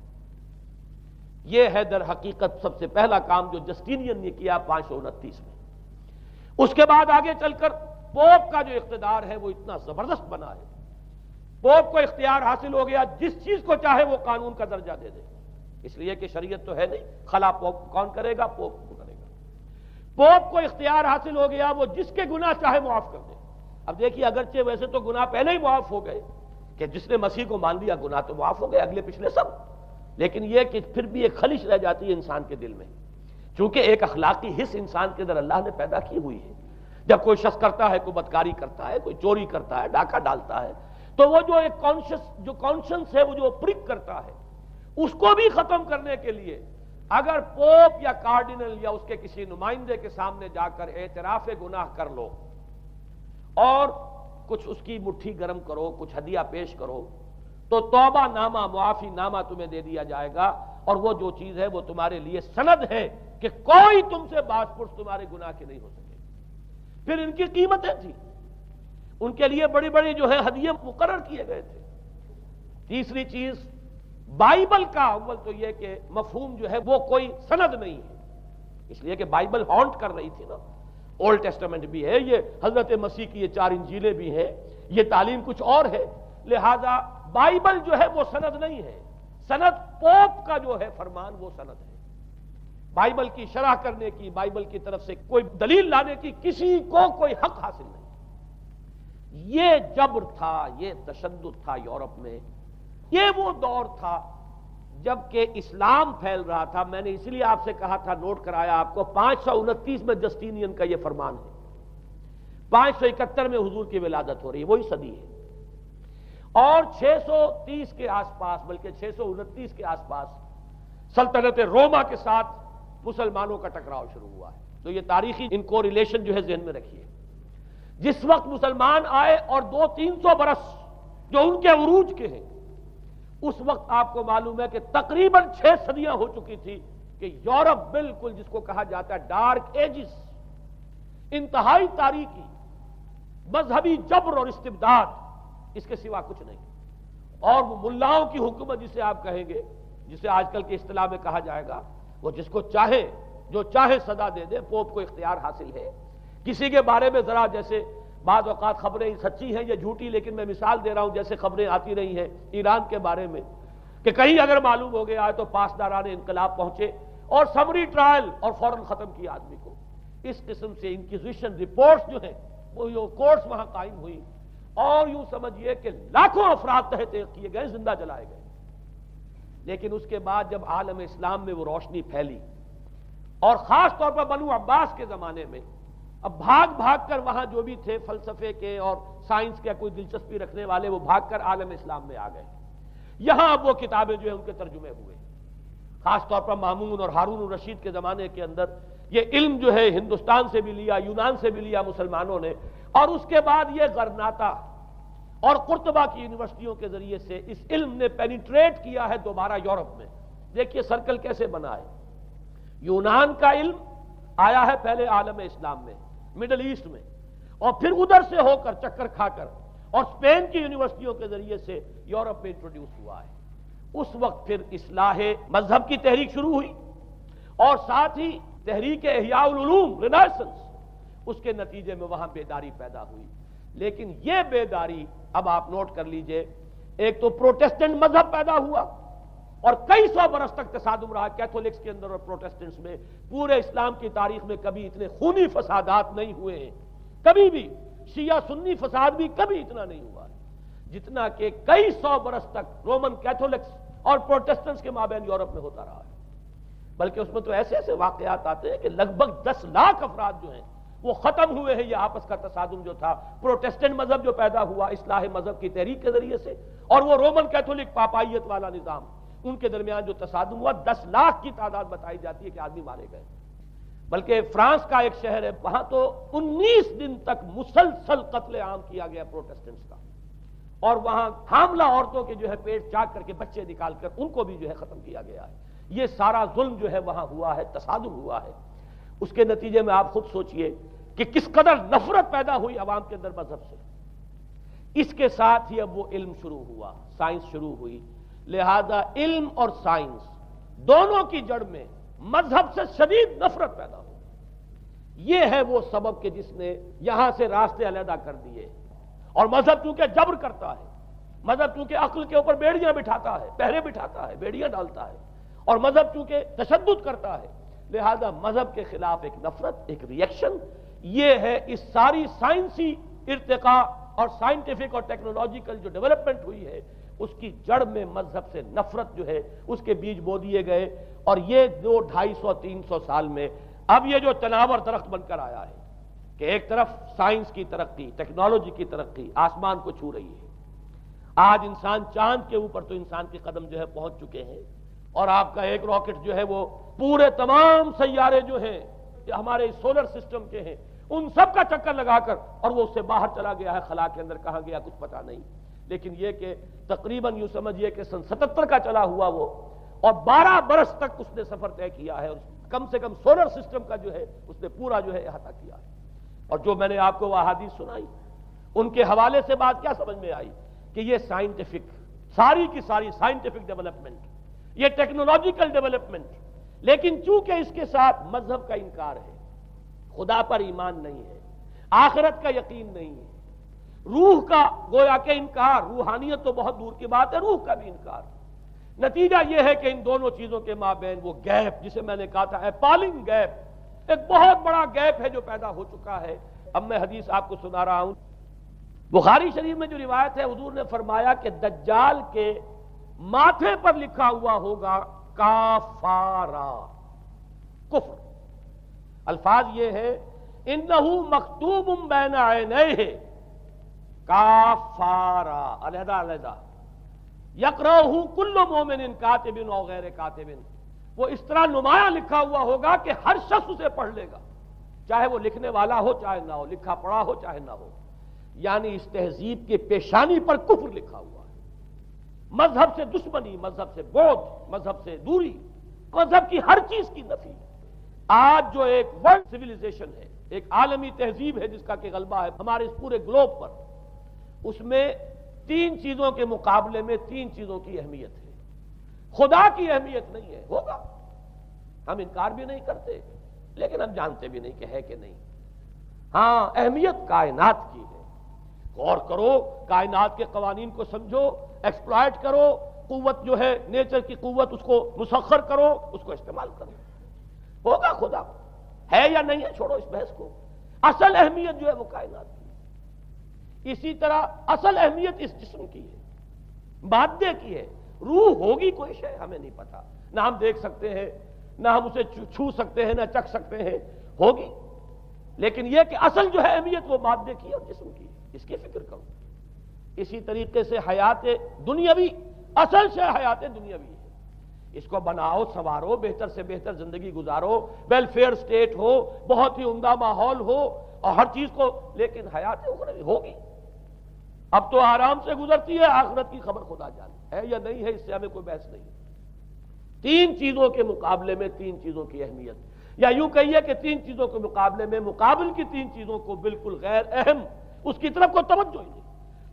یہ ہے در حقیقت سب سے پہلا کام جو جسٹینین نے کیا 529 میں۔ اس کے بعد آگے چل کر پوپ کا جو اقتدار ہے وہ اتنا زبردست بنا ہے، پوپ کو اختیار حاصل ہو گیا، جس چیز کو چاہے وہ قانون کا درجہ دے دے، اس لیے کہ شریعت تو ہے نہیں، خلا پوپ کون کرے گا؟ پوپ کو کرے گا۔ پوپ کو اختیار حاصل ہو گیا، وہ جس کے گناہ چاہے معاف کر دے۔ اب دیکھیے اگرچہ ویسے تو گناہ پہلے ہی معاف ہو گئے کہ جس نے مسیح کو مان لیا گناہ تو معاف ہو گئے اگلے پچھلے سب، لیکن یہ کہ پھر بھی ایک خلش رہ جاتی ہے انسان کے دل میں، چونکہ ایک اخلاقی حص انسان کے اندر اللہ نے پیدا کی ہوئی ہے۔ جب کوئی شخص کرتا ہے، کوئی بدکاری کرتا ہے، کوئی چوری کرتا ہے، ڈاکہ ڈالتا ہے، تو وہ جو ایک کانشنس ہے، وہ جو پرک کرتا ہے، اس کو بھی ختم کرنے کے لیے اگر پوپ یا کارڈینل یا اس کے کسی نمائندے کے سامنے جا کر اعتراف گناہ کر لو اور کچھ اس کی مٹھی گرم کرو، کچھ ہدیہ پیش کرو، تو توبہ نامہ، معافی نامہ تمہیں دے دیا جائے گا، اور وہ جو چیز ہے وہ تمہارے لیے سند ہے کہ کوئی تم سے باز پرس تمہارے گناہ کے نہیں ہو سکے۔ پھر ان کی قیمتیں تھیں، ان کے لیے بڑی بڑی جو ہے ہدیے مقرر کیے گئے تھے۔ تیسری چیز، بائبل کا اول تو یہ کہ مفہوم جو ہے وہ کوئی سند نہیں ہے، اس لیے کہ بائبل ہانٹ کر رہی تھی نا، اولڈ ٹیسٹمنٹ بھی ہے، یہ حضرت مسیح کی یہ 4 انجیلیں بھی ہیں، یہ تعلیم کچھ اور ہے، لہذا بائبل جو ہے وہ سند نہیں ہے، سند پوپ کا جو ہے فرمان وہ سند ہے۔ بائبل کی شرح کرنے کی، بائبل کی طرف سے کوئی دلیل لانے کی کسی کو کوئی حق حاصل نہیں۔ یہ جبر تھا، یہ تشدد تھا یورپ میں، یہ وہ دور تھا جب کہ اسلام پھیل رہا تھا۔ میں نے اس لیے آپ سے کہا تھا، نوٹ کرایا آپ کو، 529 میں جسٹینین کا یہ فرمان ہے، 571 میں حضور کی ولادت ہو رہی ہے، وہی صدی ہے، اور 630 کے آس پاس، بلکہ 629 کے آس پاس سلطنت روما کے ساتھ مسلمانوں کا ٹکراؤ شروع ہوا ہے۔ تو یہ تاریخی ان کو ریلیشن جو ہے ذہن میں رکھیے۔ جس وقت مسلمان آئے اور 200-300 برس جو ان کے عروج کے ہیں، اس وقت آپ کو معلوم ہے کہ تقریباً 6 صدیاں ہو چکی تھی کہ یورپ بالکل جس کو کہا جاتا ہے ڈارک ایجز، انتہائی تاریکی، مذہبی جبر اور استبداد، اس کے سوا کچھ نہیں، اور وہ ملاؤں کی حکومت جسے آپ کہیں گے، جسے آج کل کی اصطلاح میں کہا جائے گا، وہ جس کو چاہے جو چاہے صدا دے دے، پوپ کو اختیار حاصل ہے۔ کسی کے بارے میں ذرا جیسے بعض اوقات خبریں سچی ہیں یا جھوٹی، لیکن میں مثال دے رہا ہوں جیسے خبریں آتی رہی ہیں ایران کے بارے میں کہ کہیں اگر معلوم ہو گیا ہے تو پاسداران انقلاب پہنچے اور سمری ٹرائل اور فوراً ختم کیا آدمی کو۔ اس قسم سے انکوزیشن رپورٹس جو ہیں وہ کورٹس وہاں قائم ہوئی، اور یوں سمجھیے کہ لاکھوں افراد تحت کیے گئے، زندہ جلائے گئے۔ لیکن اس کے بعد جب عالم اسلام میں وہ روشنی پھیلی، اور خاص طور پر بنو عباس کے زمانے میں اب بھاگ بھاگ کر وہاں جو بھی تھے فلسفے کے اور سائنس کے کوئی دلچسپی رکھنے والے، وہ بھاگ کر عالم اسلام میں آ گئے. یہاں اب وہ کتابیں جو ہیں ان کے ترجمے ہوئے، خاص طور پر مامون اور ہارون الرشید کے زمانے کے اندر یہ علم جو ہے ہندوستان سے بھی لیا، یونان سے بھی لیا مسلمانوں نے، اور اس کے بعد یہ غرناطہ اور قرطبہ کی یونیورسٹیوں کے ذریعے سے اس علم نے پینیٹریٹ کیا ہے دوبارہ یورپ میں. دیکھیے سرکل کیسے بنا ہے. یونان کا علم آیا ہے پہلے عالم اسلام میں، مڈل ایسٹ میں، اور پھر ادھر سے ہو کر چکر کھا کر اور اسپین کی یونیورسٹیوں کے ذریعے سے یورپ میں انٹروڈیوس ہوا ہے. اس وقت پھر اصلاح مذہب کی تحریک شروع ہوئی، اور ساتھ ہی تحریک احیاء العلوم رینیسنس، اس کے نتیجے میں وہاں بیداری پیدا ہوئی. لیکن یہ بیداری اب آپ نوٹ کر لیجئے، ایک تو پروٹیسٹنٹ مذہب پیدا ہوا اور کئی سو برس تک تصادم رہا کیتھولکس کے اندر اور پروٹیسٹنٹس میں. پورے اسلام کی تاریخ میں کبھی اتنے خونی فسادات نہیں ہوئے ہیں، کبھی بھی شیعہ سنی فساد بھی کبھی اتنا نہیں ہوا جتنا کہ کئی سو برس تک رومن کیتھولکس اور پروٹیسٹنٹس کے مابین یورپ میں ہوتا رہا ہے. بلکہ اس میں تو ایسے ایسے واقعات آتے ہیں کہ لگ بھگ 10 لاکھ افراد جو ہیں وہ ختم ہوئے ہیں. یہ آپس کا تصادم جو تھا، پروٹیسٹنٹ مذہب جو پیدا ہوا اصلاح مذہب کی تحریک کے ذریعے سے، اور وہ رومن کیتھولک پاپائیت والا نظام، ان کے درمیان جو تصادم ہوا 10 لاکھ کی تعداد بتائی جاتی ہے کہ آدمی مارے گئے. بلکہ فرانس کا ایک شہر ہے، وہاں تو 19 دن تک مسلسل قتل عام کیا گیا پروٹیسٹنٹس کا، اور وہاں حاملہ عورتوں کے جو ہے پیٹ چاک کر کے بچے نکال کر ان کو بھی جو ہے ختم کیا گیا ہے. یہ سارا ظلم جو ہے وہاں ہوا ہے، تصادم ہوا ہے. اس کے نتیجے میں آپ خود سوچئے کہ کس قدر نفرت پیدا ہوئی عوام کے اندر مذہب سے. اس کے ساتھ ہی اب وہ علم شروع ہوا، سائنس شروع ہوئی. لہذا علم اور سائنس دونوں کی جڑ میں مذہب سے شدید نفرت پیدا ہو. یہ ہے وہ سبب کہ جس نے یہاں سے راستے علیحدہ کر دیے. اور مذہب چونکہ جبر کرتا ہے، مذہب چونکہ عقل کے اوپر بیڑیاں بٹھاتا ہے، پہرے بٹھاتا ہے، بیڑیاں ڈالتا ہے، اور مذہب چونکہ تشدد کرتا ہے، لہذا مذہب کے خلاف ایک نفرت، ایک ریئیکشن. یہ ہے اس ساری سائنسی ارتقاء اور سائنٹیفک اور ٹیکنالوجیکل جو ڈیولپمنٹ ہوئی ہے، اس کی جڑ میں مذہب سے نفرت جو ہے اس کے بیج بو دیے گئے. اور یہ 200-250-300 سال میں اب یہ جو تناور درخت بن کر آیا ہے کہ ایک طرف سائنس کی ترقی، ٹیکنالوجی کی ترقی آسمان کو چھو رہی ہے. آج انسان چاند کے اوپر تو انسان کے قدم جو ہے پہنچ چکے ہیں، اور آپ کا ایک راکٹ جو ہے وہ پورے تمام سیارے جو ہیں ہمارے سولر سسٹم کے ہیں ان سب کا چکر لگا کر اور وہ اس سے باہر چلا گیا ہے خلا کے اندر. کہاں گیا کچھ پتا نہیں. لیکن یہ کہ تقریباً یوں سمجھیے کہ سن 77 کا چلا ہوا وہ، اور 12 برس تک اس نے سفر طے کیا ہے، اور کم سے کم سولر سسٹم کا جو ہے اس نے پورا جو ہے احاطہ کیا ہے. اور جو میں نے آپ کو وہ احادیث سنائی ان کے حوالے سے بات کیا سمجھ میں آئی کہ یہ سائنٹیفک، ساری کی ساری سائنٹیفک ڈیولپمنٹ، یہ ٹیکنالوجیکل ڈیولپمنٹ، لیکن چونکہ اس کے ساتھ مذہب کا انکار ہے، خدا پر ایمان نہیں ہے، آخرت کا یقین نہیں ہے، روح کا گویا کہ انکار، روحانیت تو بہت دور کی بات ہے، روح کا بھی انکار. نتیجہ یہ ہے کہ ان دونوں چیزوں کے مابین وہ گیپ جسے میں نے کہا تھا ایپالنگ گیپ، ایک بہت بڑا گیپ ہے جو پیدا ہو چکا ہے. اب میں حدیث آپ کو سنا رہا ہوں. بخاری شریف میں جو روایت ہے حضور نے فرمایا کہ دجال کے ماتھے پر لکھا ہوا ہوگا کافارا، کفر. الفاظ یہ ہے انہو مکتوب بین عینیہ کافارا، علیحدہ علیحدہ، یقرأہ کل مومن کاتب او غیر کاتب. وہ اس طرح نمایاں لکھا ہوا ہوگا کہ ہر شخص اسے پڑھ لے گا، چاہے وہ لکھنے والا ہو چاہے نہ ہو، لکھا پڑھا ہو چاہے نہ ہو. یعنی اس تہذیب کے پیشانی پر کفر لکھا ہوا ہے. مذہب سے دشمنی، مذہب سے بودھ، مذہب سے دوری، مذہب کی ہر چیز کی نفی. آج جو ایک ورلڈ سویلائزیشن ہے، ایک عالمی تہذیب ہے جس کا کہ غلبہ ہے ہمارے اس پورے گلوب پر، اس میں 3 چیزوں کے مقابلے میں 3 چیزوں کی اہمیت ہے. خدا کی اہمیت نہیں ہے، ہوگا، ہم انکار بھی نہیں کرتے لیکن ہم جانتے بھی نہیں کہ ہے کہ نہیں. ہاں اہمیت کائنات کی ہے. غور کرو، کائنات کے قوانین کو سمجھو، ایکسپلائٹ کرو، قوت جو ہے نیچر کی قوت اس کو مسخر کرو، اس کو استعمال کرو. ہوگا خدا ہے یا نہیں ہے، چھوڑو اس بحث کو. اصل اہمیت جو ہے وہ کائنات کی. اسی طرح اصل اہمیت اس جسم کی ہے، مادے کی ہے. روح ہوگی کوئی شے ہمیں نہیں پتا، نہ ہم دیکھ سکتے ہیں، نہ ہم اسے چھو سکتے ہیں، نہ چکھ سکتے ہیں. ہوگی لیکن یہ کہ اصل جو ہے اہمیت وہ مادے کی اور جسم کی، اس کی فکر کرو۔ اسی طریقے سے حیات دنیاوی، اصل شے حیات دنیاوی ہے، اس کو بناؤ سنوارو، بہتر سے بہتر زندگی گزارو، ویلفیئر سٹیٹ ہو، بہت ہی عمدہ ماحول ہو اور ہر چیز کو، لیکن حیات اخروی ہوگی۔ اب تو آرام سے گزرتی ہے، آخرت کی خبر خدا جانے ہے یا نہیں ہے، اس سے ہمیں کوئی بحث نہیں۔ تین چیزوں کے مقابلے میں تین چیزوں کی اہمیت، یا یوں کہیے کہ تین چیزوں کے مقابلے میں مقابل کی تین چیزوں کو بالکل غیر اہم، اس کی طرف کوئی توجہ ہی نہیں۔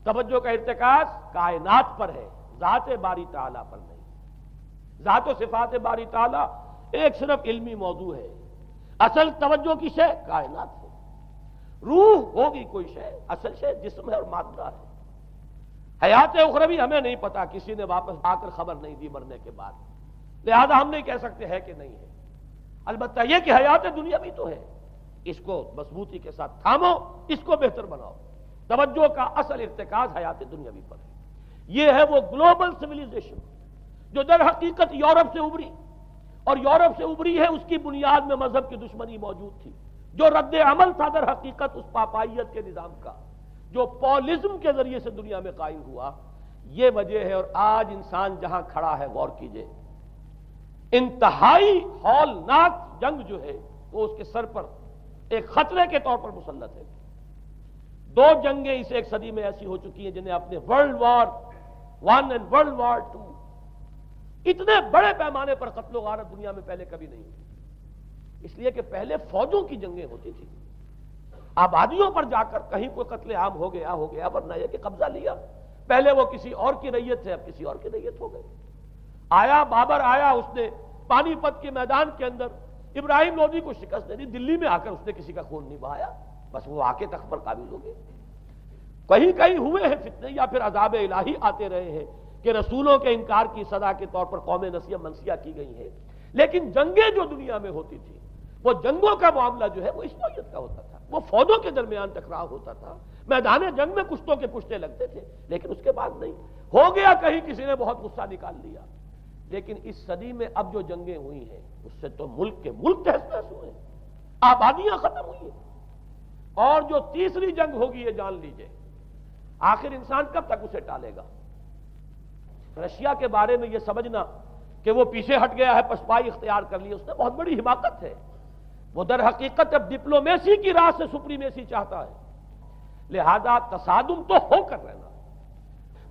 توجہ کا ارتکاز کائنات پر ہے، ذات باری تعالیٰ پر نہیں۔ ذات و صفات باری تعالیٰ ایک صرف علمی موضوع ہے، اصل توجہ کی شے کائنات ہے۔ روح ہوگی کوئی شے، اصل شے جسم ہے اور مادہ ہے۔ حیات اخروی ہمیں نہیں پتا، کسی نے واپس آ کر خبر نہیں دی مرنے کے بعد، لہذا ہم نہیں کہہ سکتے ہے کہ نہیں ہے۔ البتہ یہ کہ حیات دنیا بھی تو ہے، اس کو مضبوطی کے ساتھ تھامو، اس کو بہتر بناؤ۔ توجہ کا اصل ارتکاز حیات دنیاوی پر ہے۔ یہ ہے وہ گلوبل سویلائزیشن جو در حقیقت یورپ سے ابری، اور یورپ سے ابری ہے، اس کی بنیاد میں مذہب کی دشمنی موجود تھی۔ جو رد عمل تھا در حقیقت اس پاپائیت کے نظام کا، جو پولزم کے ذریعے سے دنیا میں قائم ہوا، یہ وجہ ہے۔ اور آج انسان جہاں کھڑا ہے غور کیجئے، انتہائی ہولناک جنگ جو ہے وہ اس کے سر پر ایک خطرے کے طور پر مسلط ہے۔ دو جنگیں اس ایک صدی میں ایسی ہو چکی ہیں جنہیں اپنے ورلڈ وار 1 اور ورلڈ وار 2 اتنے بڑے پیمانے پر قتل و غارت دنیا میں پہلے کبھی نہیں ہوئی۔ اس لیے کہ پہلے فوجوں کی جنگیں ہوتی تھی، آبادیوں پر جا کر کہیں کوئی قتل عام ہو گیا ورنہ یہ کہ قبضہ لیا، پہلے وہ کسی اور کی ریت تھے، اب کسی اور کی ریت ہو گئی۔ آیا بابر آیا، اس نے پانی پت کے میدان کے اندر ابراہیم لودھی کو شکست دے دی، دلی میں آ کر اس نے کسی کا خون نہیں بہایا، بس وہ آ کے تخت پر قابض ہو گئے۔ کہیں کہیں ہوئے ہیں فتنے، یا پھر عذاب الہی آتے رہے ہیں کہ رسولوں کے انکار کی سزا کے طور پر قوم نسیہ منسیہ کی گئی ہیں، لیکن جنگیں جو دنیا میں ہوتی تھی، وہ جنگوں کا معاملہ جو ہے وہ اس نوعیت کا ہوتا تھا، وہ فوجوں کے درمیان ٹکراؤ ہوتا تھا، میدان جنگ میں کشتوں کے پشتے لگتے تھے، لیکن اس کے بعد نہیں ہو گیا، کہیں کسی نے بہت غصہ نکال لیا۔ لیکن اس صدی میں اب جو جنگیں ہوئی ہیں اس سے تو ملک کے ملک تہس نہس ہوئے ہیں، آبادیاں ختم ہوئی ہیں۔ اور جو تیسری جنگ ہوگی یہ جان لیجئے، آخر انسان کب تک اسے ٹالے گا؟ رشیا کے بارے میں یہ سمجھنا کہ وہ پیچھے ہٹ گیا ہے، پسپائی اختیار کر لی، اس نے بہت بڑی حماقت ہے۔ وہ در حقیقت اب ڈپلومیسی کی راہ سے سپریمیسی چاہتا ہے، لہذا تصادم تو ہو کر رہنا۔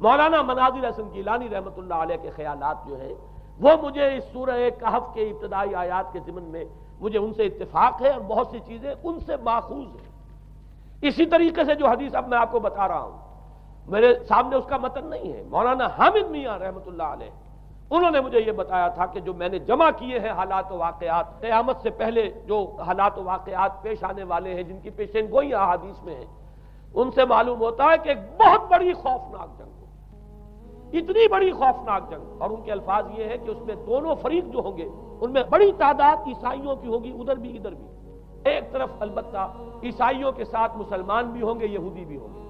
مولانا مناظر حسن گیلانی رحمۃ اللہ علیہ کے خیالات جو ہیں وہ مجھے اس سورہ کہف کے ابتدائی آیات کے ضمن میں مجھے ان سے اتفاق ہے، اور بہت سی چیزیں ان سے ماخوذ ہیں۔ اسی طریقے سے جو حدیث اب میں آپ کو بتا رہا ہوں، میرے سامنے اس کا متن نہیں ہے، مولانا حامد میاں رحمۃ اللہ علیہ انہوں نے مجھے یہ بتایا تھا کہ جو میں نے جمع کیے ہیں حالات و واقعات، قیامت سے پہلے جو حالات و واقعات پیش آنے والے ہیں جن کی پیشین گوئی احادیث میں ہیں، ان سے معلوم ہوتا ہے کہ ایک بہت بڑی خوفناک جنگ، اتنی بڑی خوفناک جنگ، اور ان کے الفاظ یہ ہے کہ اس میں دونوں فریق جو ہوں گے ان میں بڑی تعداد عیسائیوں کی ہوگی، ادھر بھی ادھر بھی۔ ایک طرف البتہ عیسائیوں کے ساتھ مسلمان بھی ہوں گے، یہودی بھی ہوں گے،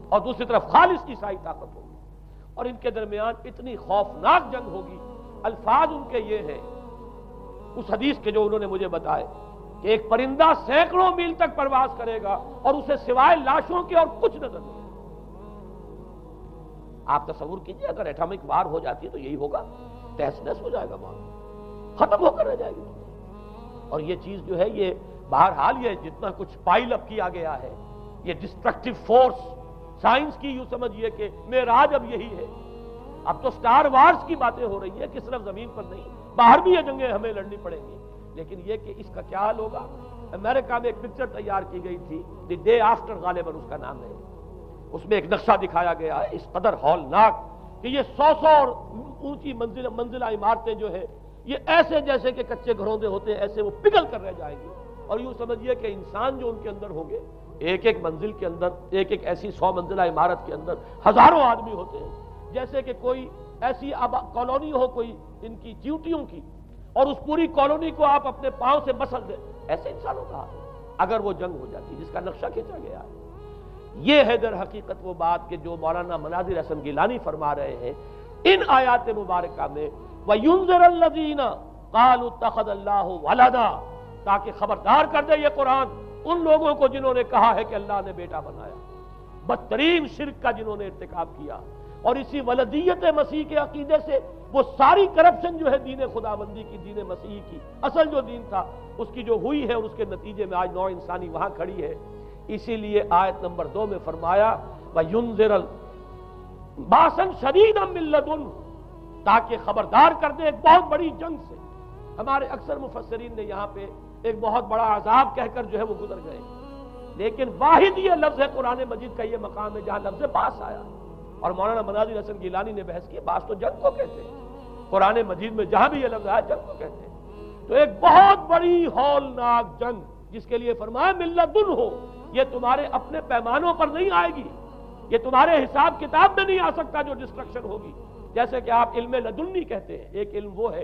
اور دوسری طرف خالص عیسائی طاقت ہوگی، اور ان کے درمیان اتنی خوفناک جنگ ہوگی۔ الفاظ ان کے یہ ہیں اس حدیث کے جو انہوں نے مجھے بتائے کہ ایک پرندہ سینکڑوں میل تک پرواز کرے گا اور اسے سوائے لاشوں کے اور کچھ نظر نہیں۔ آپ تصور کیجئے اگر ایٹامک وار ہو جاتی ہے تو یہی ہوگا، تہس نہس ہو جائے گا، وہاں ختم ہو کر رہ جائے گی۔ اور یہ چیز جو ہے یہ بہرحال یہ جتنا کچھ پائل اپ کیا گیا ہے، یہ ڈسٹرکٹیو فورس سائنس کی یوں سمجھیے کہ معراج اب یہی ہے۔ اب تو سٹار وارز کی باتیں ہو رہی ہیں کہ صرف زمین پر نہیں، باہر بھی یہ جنگیں ہمیں لڑنی پڑیں گی، لیکن یہ کہ اس کا کیا حال ہوگا۔ امریکہ میں ایک پکچر تیار کی گئی تھی، دی ڈے آفٹر غالباً اس کا نام ہے، اس میں ایک نقشہ دکھایا گیا ہے اس قدر ہولناک کہ یہ 100 اور اونچی منزلہ عمارتیں جو ہے یہ ایسے جیسے کہ کچے گھروندے ہوتے ہیں، ایسے وہ پگھل کر رہ جائیں گی، اور یوں سمجھیے کہ انسان جو ان کے اندر ہوں گے، ایک ایک منزل کے اندر، ایک ایک ایسی 100 منزلہ عمارت کے اندر ہزاروں آدمی ہوتے ہیں، جیسے کہ کوئی ایسی کالونی ہو کوئی ان کی چیونٹیوں کی، اور اس پوری کالونی کو آپ اپنے پاؤں سے مسل دیں، ایسے انسانوں کا اگر وہ جنگ ہو جاتی جس کا نقشہ کھینچا گیا ہے۔ یہ ہے در حقیقت وہ بات کہ جو مولانا مناظر حسن گیلانی فرما رہے ہیں ان آیات مبارکہ میں، وَيُنذِرَ الَّذِينَ قَالُوا اتَّخَذَ اللَّهُ وَلَدًا، تاکہ خبردار کر دے یہ قرآن ان لوگوں کو جنہوں نے کہا ہے کہ اللہ نے بیٹا بنایا، بدترین شرک کا جنہوں نے ارتکاب کیا، اور اسی ولدیت مسیح کے عقیدے سے وہ ساری کرپشن جو ہے دین خداوندی کی، دین مسیح کی اصل جو دین تھا اس کی جو ہوئی ہے، اور اس کے نتیجے میں آج نوع انسانی وہاں کھڑی ہے۔ اسی لیے آیت نمبر 2 میں فرمایا وَيُنذِرَ بَأْسًا شَدِيدًا مِّن لَّدُنْهُ، تاکہ خبردار کر دے ایک بہت بڑی جنگ سے۔ ہمارے اکثر مفسرین نے یہاں پہ ایک بہت بڑا عذاب کہہ کر جو ہے وہ گزر گئے، لیکن واحد یہ لفظ ہے قرآن مجید کا، یہ مقام ہے جہاں لفظ باس آیا، اور مولانا مناظر حسن گیلانی نے بحث کی، باس تو جنگ کو کہتے ہیں، قرآن مجید میں جہاں بھی یہ لفظ آیا جنگ کو کہتے ہیں۔ تو ایک بہت بڑی ہولناک جنگ جس کے لیے فرمایا من لدنہ، یہ تمہارے اپنے پیمانوں پر نہیں آئے گی، یہ تمہارے حساب کتاب میں نہیں آ سکتا جو ڈسٹرکشن ہوگی۔ جیسے کہ آپ علم لدنی کہتے ہیں، ایک علم وہ ہے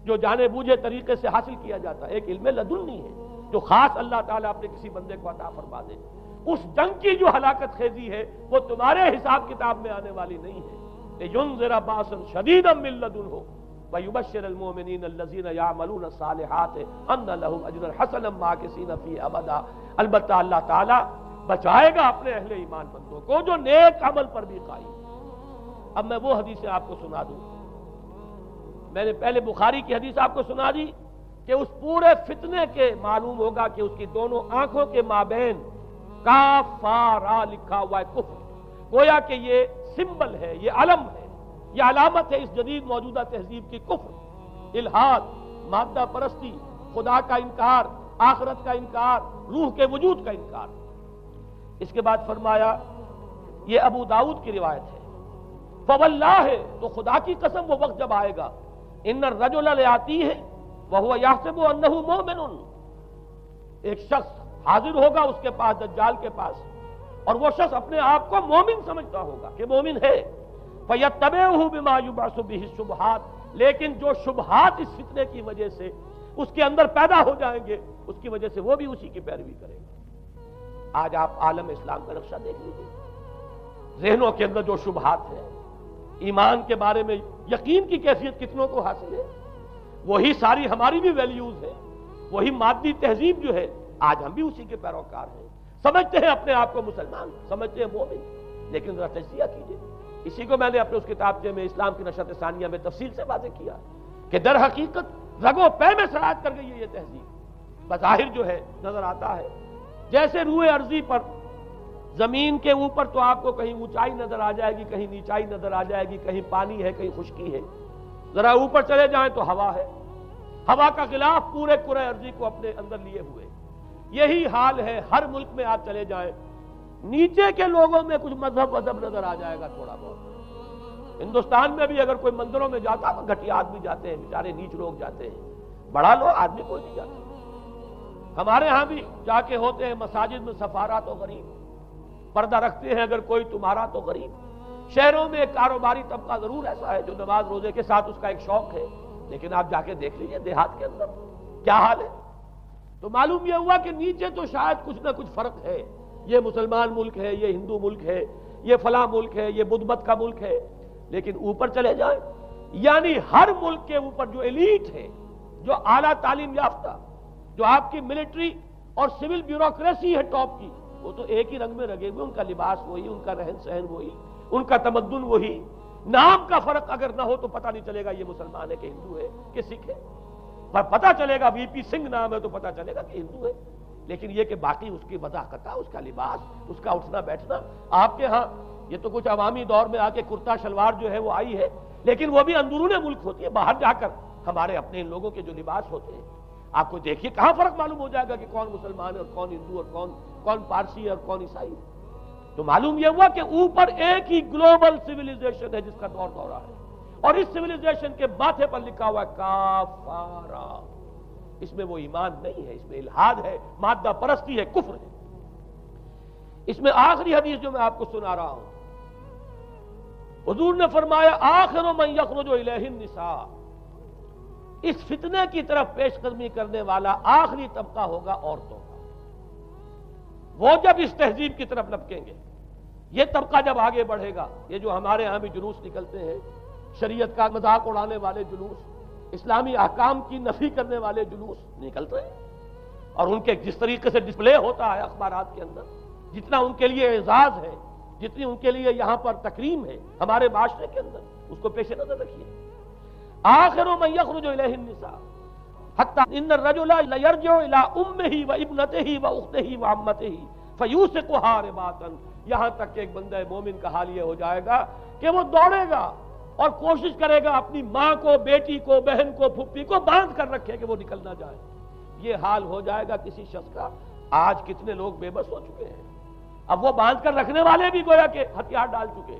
جو جانے بوجھے طریقے سے حاصل کیا جاتا ہے، ایک علم لدنی ہے جو خاص اللہ تعالیٰ اپنے کسی بندے کو عطا فرما دے۔ اس جنگ کی جو ہلاکت خیزی ہے وہ تمہارے حساب کتاب میں آنے والی نہیں ہے۔ لِيُنذِرَ بَأْسًا شَدِيدًا مِّن لَّدُنْهُ وَيُبَشِّرَ الْمُؤْمِنِينَ الَّذِينَ يَعْمَلُونَ الصَّالِحَاتِ أَنَّ لَهُمْ أَجْرًا حَسَنًا مَّاكِثِينَ فِيهِ أَبَدًا۔ البتہ اللہ تعالیٰ بچائے گا اپنے اہل ایمان بندوں کو جو نیک عمل پر بھی قائم۔ اب میں وہ حدیثیں آپ کو سنا دوں، میں نے پہلے بخاری کی حدیث آپ کو سنا دی کہ اس پورے فتنے کے معلوم ہوگا کہ اس کی دونوں آنکھوں کے مابین کافارا لکھا ہوا ہے، کفر، گویا کہ یہ سمبل ہے، یہ علم ہے، یہ علامت ہے اس جدید موجودہ تہذیب کی، کفر، الحاد، مادہ پرستی، خدا کا انکار، آخرت کا انکار، روح کے وجود کا انکار۔ اس کے بعد فرمایا، یہ ابو داؤد کی روایت ہے، فواللہ، تو خدا کی قسم وہ وقت جب آئے گا، ان الرجل لیاتیہ وہو یحسب انہ مومن، ایک شخص حاضر ہوگا اس کے پاس، دجال کے پاس، اور وہ شخص اپنے آپ کو مومن سمجھتا ہوگا کہ مومن ہے، فَيَتَّبِعُهُ بِمَا يُبْعَثُ بِهِ الشُّبْهَاتِ، لیکن جو شبہات اس فتنے کی وجہ سے اس کے اندر پیدا ہو جائیں گے اس کی وجہ سے وہ بھی اسی کی پیروی کرے گا۔ آج آپ عالم اسلام کا نقشہ دیکھ لیجیے، ذہنوں کے اندر جو شبہات ہیں، ایمان کے بارے میں یقین کی کیفیت کتنوں کو حاصل ہے، وہی ساری ہماری بھی ویلیوز ہے، وہی مادی تہذیب جو ہے، آج ہم بھی اسی کے پیروکار ہیں، سمجھتے ہیں اپنے آپ کو مسلمان، سمجھتے ہیں مومن، لیکن ذرا تجزیہ کیجئے۔ اسی کو میں نے اپنے اس کتابچے میں اسلام کی نشرت ثانیہ میں تفصیل سے واضح کیا کہ در حقیقت رگوں پے میں سرایت کر گئی ہے یہ تہذیب۔ بظاہر جو ہے نظر آتا ہے جیسے روئے ارضی پر، زمین کے اوپر تو آپ کو کہیں اونچائی نظر آ جائے گی، کہیں نیچائی نظر آ جائے گی، کہیں پانی ہے، کہیں خشکی ہے، ذرا اوپر چلے جائیں تو ہوا ہے، ہوا کا غلاف پورے کرۂ ارضی کو اپنے اندر لیے ہوئے۔ یہی حال ہے ہر ملک میں آپ چلے جائیں، نیچے کے لوگوں میں کچھ مذہب نظر آ جائے گا تھوڑا بہت۔ ہندوستان میں بھی اگر کوئی مندروں میں جاتا تو گھٹیا آدمی جاتے ہیں، بیچارے نیچ لوگ جاتے ہیں، بڑا لوگ آدمی کوئی نہیں جاتا۔ ہمارے ہاں بھی جا کے ہوتے ہیں مساجد میں سفارا تو غریب، پردہ رکھتے ہیں اگر کوئی تمہارا تو غریب۔ شہروں میں ایک کاروباری طبقہ ضرور ایسا ہے جو نماز روزے کے ساتھ اس کا ایک شوق ہے، لیکن آپ جا کے دیکھ لیجئے دیہات کے اندر کیا حال ہے۔ تو معلوم یہ ہوا کہ نیچے تو شاید کچھ نہ کچھ فرق ہے، یہ مسلمان ملک ہے، یہ ہندو ملک ہے، یہ فلاں ملک ہے، یہ بدھ مت کا ملک ہے، لیکن اوپر چلے جائیں یعنی ہر ملک کے اوپر جو ایلیٹ ہے، جو اعلیٰ تعلیم یافتہ، جو آپ کی ملٹری اور سول بیوروکریسی ہے ٹاپ کی، وہ تو ایک ہی رنگ میں رگے ہوئے، ان کا لباس وہی، ان کا رہن سہن وہی، ان کا تمدن وہی، نام کا فرق اگر نہ ہو تو پتہ نہیں چلے گا یہ مسلمان ہے کہ ہندو ہے کہ سکھ ہے، پر پتہ چلے گا وی پی سنگھ نام ہے تو پتہ چلے گا کہ ہندو ہے، لیکن یہ کہ باقی اس کی وضاحت، اس کا لباس، اس کا اٹھنا بیٹھنا، آپ کے ہاں یہ تو کچھ عوامی دور میں آ کے کرتا شلوار جو ہے وہ آئی ہے، لیکن وہ بھی اندرون ملک ہوتی ہے، باہر جا کر ہمارے اپنے ان لوگوں کے جو لباس ہوتے ہیں آپ کو دیکھیے کہاں فرق معلوم ہو جائے گا کہ کون مسلمان ہے اور کون ہندو اور کون پارسی ہے اور کون عیسائی ہے۔ تو معلوم یہ ہوا کہ اوپر ایک ہی گلوبل سیویلائزیشن ہے جس کا دور دورہ ہے، اور اس سیویلائزیشن کے ماتھے پر لکھا ہوا ہے کافارا، اس میں وہ ایمان نہیں ہے، اس میں الحاد ہے، مادہ پرستی ہے، کفر ہے۔ اس میں آخری حدیث جو میں آپ کو سنا رہا ہوں، حضور نے فرمایا آخر من یخرج الیہ النساء، اس فتنے کی طرف پیش قدمی کرنے والا آخری طبقہ ہوگا عورتوں کا، وہ جب اس تہذیب کی طرف لپکیں گے، یہ طبقہ جب آگے بڑھے گا، یہ جو ہمارے ہاں بھی جلوس نکلتے ہیں، شریعت کا مذاق اڑانے والے جلوس، اسلامی احکام کی نفی کرنے والے جلوس نکلتے ہیں، اور ان کے جس طریقے سے ڈسپلے ہوتا ہے اخبارات کے اندر، جتنا ان کے لیے اعزاز ہے، جتنی ان کے لیے یہاں پر تکریم ہے ہمارے معاشرے کے اندر، اس کو پیش نظر رکھیے۔ آخر من یخرج الیہ النساء حتی ان الرجل لیرجع الی امہ و ابنتہ و اختہ و عمتہ فیوثقها رباطا، یہاں تک کہ ایک بندہ مومن کا حال یہ ہو جائے گا کہ وہ دوڑے گا اور کوشش کرے گا اپنی ماں کو، بیٹی کو، بہن کو، پھپھی کو باندھ کر رکھے کہ وہ نکل نہ جائے۔ یہ حال ہو جائے گا کسی شخص کا۔ آج کتنے لوگ بے بس ہو چکے ہیں، اب وہ باندھ کر رکھنے والے بھی گویا کہ ہتھیار ڈال چکے،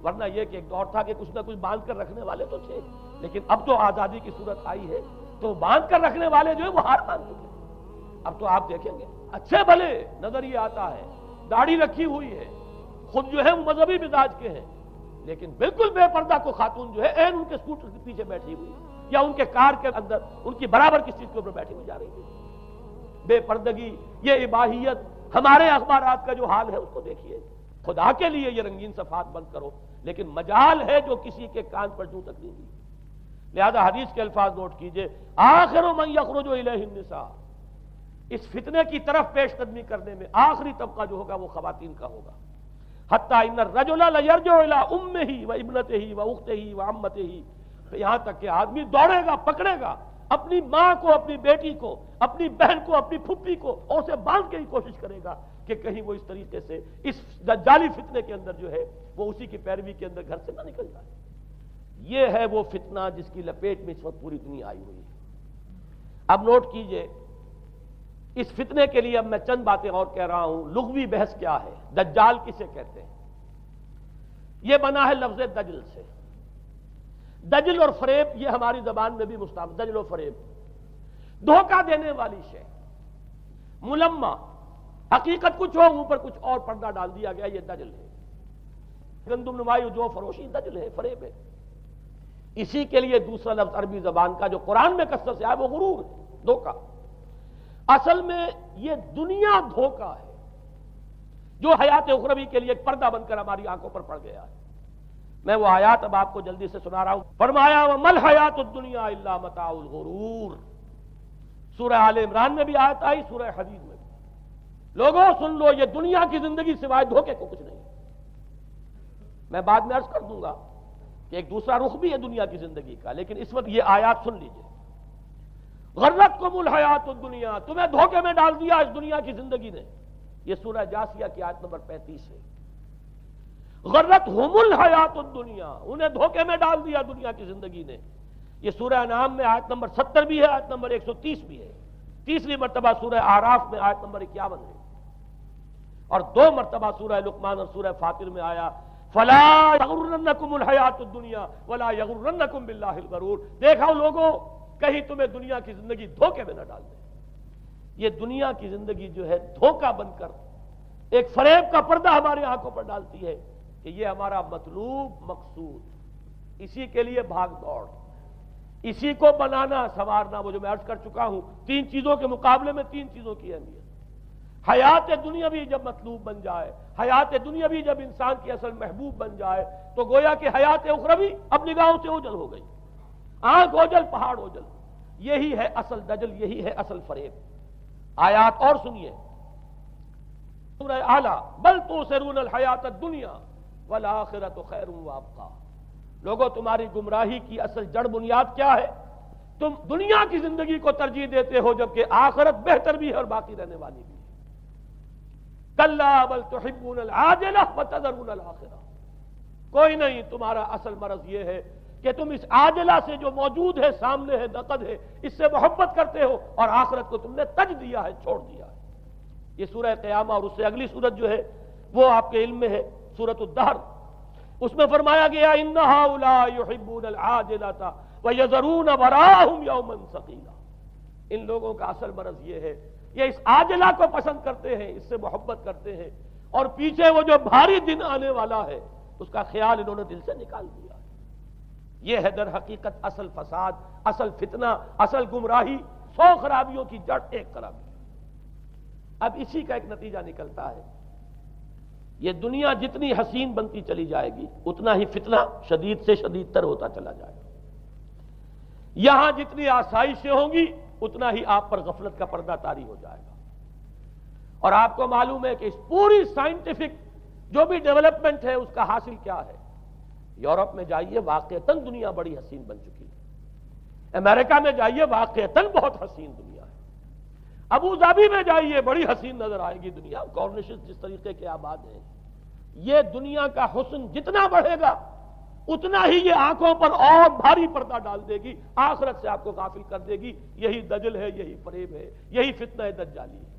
ورنہ یہ کہ ایک دور تھا کہ کچھ نہ کچھ باندھ کر رکھنے والے تو تھے، لیکن اب تو آزادی کی صورت آئی ہے تو باندھ کر رکھنے والے جو ہے وہ ہار مان چکے۔ اب تو آپ دیکھیں گے اچھے بھلے نظر یہ آتا ہے، داڑھی رکھی ہوئی ہے، خود جو ہے وہ مذہبی مزاج کے ہیں، لیکن بالکل بے پردہ کو خاتون جو ہے عین ان کے اسکوٹر کے پیچھے بیٹھی ہوئی یا ان کے کار کے اندر ان کی برابر کس چیز کے اوپر بیٹھی ہوئی جا رہی ہے۔ بے پردگی، یہ اباحیت، ہمارے اخبارات کا جو حال ہے اس کو دیکھیے۔ خدا کے لیے یہ رنگین صفحات بند کرو، لیکن مجال ہے جو کسی کے کان پر جوں تک نہیں دی۔ لہذا حدیث کے الفاظ نوٹ کیجئے، آخر من یخرج الیہ النساء، اس فتنے کی طرف پیش قدمی کرنے میں آخری طبقہ جو ہوگا وہ خواتین کا ہوگا۔ حتی ان الرجل لیرجع الی امہ و ابنتہ و اختہ و عمتہ، یہاں تک کہ آدمی دوڑے گا، پکڑے گا اپنی ماں کو، اپنی بیٹی کو، اپنی بہن کو، اپنی پھپھی کو، اور اسے باندھ کے ہی کوشش کرے گا کہ کہیں وہ اس طریقے سے اس دجالی فتنے کے اندر جو ہے وہ اسی کی پیروی کے اندر گھر سے نہ نکل جائے۔ یہ ہے وہ فتنہ جس کی لپیٹ میں اس وقت پوری دنیا آئی ہوئی ہے۔ اب نوٹ کیجئے، اس فتنے کے لیے اب میں چند باتیں اور کہہ رہا ہوں۔ لغوی بحث کیا ہے؟ دجال کسے کہتے ہیں؟ یہ بنا ہے لفظ دجل سے۔ دجل اور فریب یہ ہماری زبان میں بھی مستعمل، دجل و فریب، دھوکہ دینے والی شے، ملمہ، حقیقت کچھ ہو اوپر کچھ اور پردہ ڈال دیا گیا، یہ دجل ہے۔ گندم نمائی جو فروشی دجل ہے، فریب ہے۔ اسی کے لیے دوسرا لفظ عربی زبان کا جو قرآن میں کثرت سے آیا وہ غرور ہے، دھوکہ۔ اصل میں یہ دنیا دھوکہ ہے جو حیات اخروی کے لیے ایک پردہ بن کر ہماری آنکھوں پر پڑ گیا ہے۔ میں وہ آیات اب آپ کو جلدی سے سنا رہا ہوں۔ فرمایا وَمَا الْحَيَاةُ الدُّنْيَا إِلَّا مَتَاعُ الْغُرُورِ، سورہ آل عمران میں بھی آیت آئی، سورہ حدید میں بھی۔ لوگوں سن لو، یہ دنیا کی زندگی سوائے دھوکے کو کچھ نہیں۔ میں بعد میں عرض کر دوں گا کہ ایک دوسرا رخ بھی ہے دنیا کی زندگی کا، لیکن اس وقت یہ آیات سن لیجئے۔ غرتکم الحیات الدنیا، تمہیں دھوکے میں ڈال دیا اس دنیا کی زندگی نے۔ یہ سورہ جاسیہ کی آیت نمبر 35 ہے۔ غرتہم الحیات الدنیا، انہیں دھوکے میں ڈال دیا دنیا کی زندگی نے۔ یہ سورہ انعام میں آیت نمبر 70 بھی ہے، آیت نمبر 130 بھی ہے۔ تیسری مرتبہ سورہ اعراف میں آیت نمبر 51 ہے، اور 2 مرتبہ سورہ لقمان اور سورہ فاطر میں آیا فَلَا يَغُرَّنَّكُمُ الْحَيَاةُ الدُّنْيَا وَلَا يَغُرَّنَّكُمْ بِاللَّهِ الْغَرُورُ۔ دیکھو لوگوں، کہیں تمہیں دنیا کی زندگی دھوکے میں نہ ڈال دے۔ یہ دنیا کی زندگی جو ہے دھوکہ بن کر ایک فریب کا پردہ ہماری آنکھوں پر ڈالتی ہے کہ یہ ہمارا مطلوب مقصود، اسی کے لیے بھاگ دوڑ، اسی کو بنانا سنوارنا۔ وہ جو میں عرض کر چکا ہوں، 3 چیزوں کے مقابلے میں 3 چیزوں کی اہمیت۔ حیات دنیاوی جب مطلوب بن جائے، حیات دنیاوی جب انسان کی اصل محبوب بن جائے، تو گویا کہ حیات اخروی اب نگاہوں سے اوجھل ہو گئی، آنکھ اوجھل پہاڑ اوجھل۔ یہی ہے اصل دجل، یہی ہے اصل فریب۔ آیات اور سنیے، سورہ اعلیٰ، بل تؤثرون الحیات الدنیا والآخرۃ خیر وابقیٰ۔ لوگوں، تمہاری گمراہی کی اصل جڑ بنیاد کیا ہے؟ تم دنیا کی زندگی کو ترجیح دیتے ہو، جبکہ آخرت بہتر بھی ہے اور باقی رہنے والی بھی ہے۔ کلا بل تحبون العاجلہ وتذرون الآخرہ۔ کوئی نہیں، تمہارا اصل مرض یہ ہے کہ تم اس عاجلہ سے جو موجود ہے، سامنے ہے، نقد ہے، اس سے محبت کرتے ہو، اور آخرت کو تم نے تج دیا ہے، چھوڑ دیا ہے۔ یہ سورہ قیامہ اور اس سے اگلی سورت جو ہے وہ آپ کے علم میں ہے، سورۃ الدہر۔ اس میں فرمایا گیا ان ہؤلاء یحبون العاجلۃ ویذرون وراءہم یوما ثقیلا۔ ان لوگوں کا اصل مرض یہ ہے، یہ اس عاجلہ کو پسند کرتے ہیں، اس سے محبت کرتے ہیں، اور پیچھے وہ جو بھاری دن آنے والا ہے اس کا خیال انہوں نے دل سے نکال دیا۔ یہ ہے در حقیقت اصل فساد، اصل فتنہ، اصل گمراہی، 100 خرابیوں کی جڑ ایک خرابی۔ اب اسی کا ایک نتیجہ نکلتا ہے، یہ دنیا جتنی حسین بنتی چلی جائے گی اتنا ہی فتنہ شدید سے شدید تر ہوتا چلا جائے گا۔ یہاں جتنی آسائشیں ہوں گی اتنا ہی آپ پر غفلت کا پردہ طاری ہو جائے گا۔ اور آپ کو معلوم ہے کہ اس پوری سائنٹیفک جو بھی ڈیولپمنٹ ہے اس کا حاصل کیا ہے؟ یورپ میں جائیے واقعتاً دنیا بڑی حسین بن چکی ہے، امریکہ میں جائیے واقعتاً بہت حسین دنیا ہے، ابو ظبی میں جائیے بڑی حسین نظر آئے گی دنیا، کارنیشز جس طریقے کے آباد ہیں۔ یہ دنیا کا حسن جتنا بڑھے گا اتنا ہی یہ آنکھوں پر اور بھاری پردہ ڈال دے گی، آخرت سے آپ کو غافل کر دے گی۔ یہی دجل ہے، یہی فریب ہے، یہی فتنہ دجالی ہے۔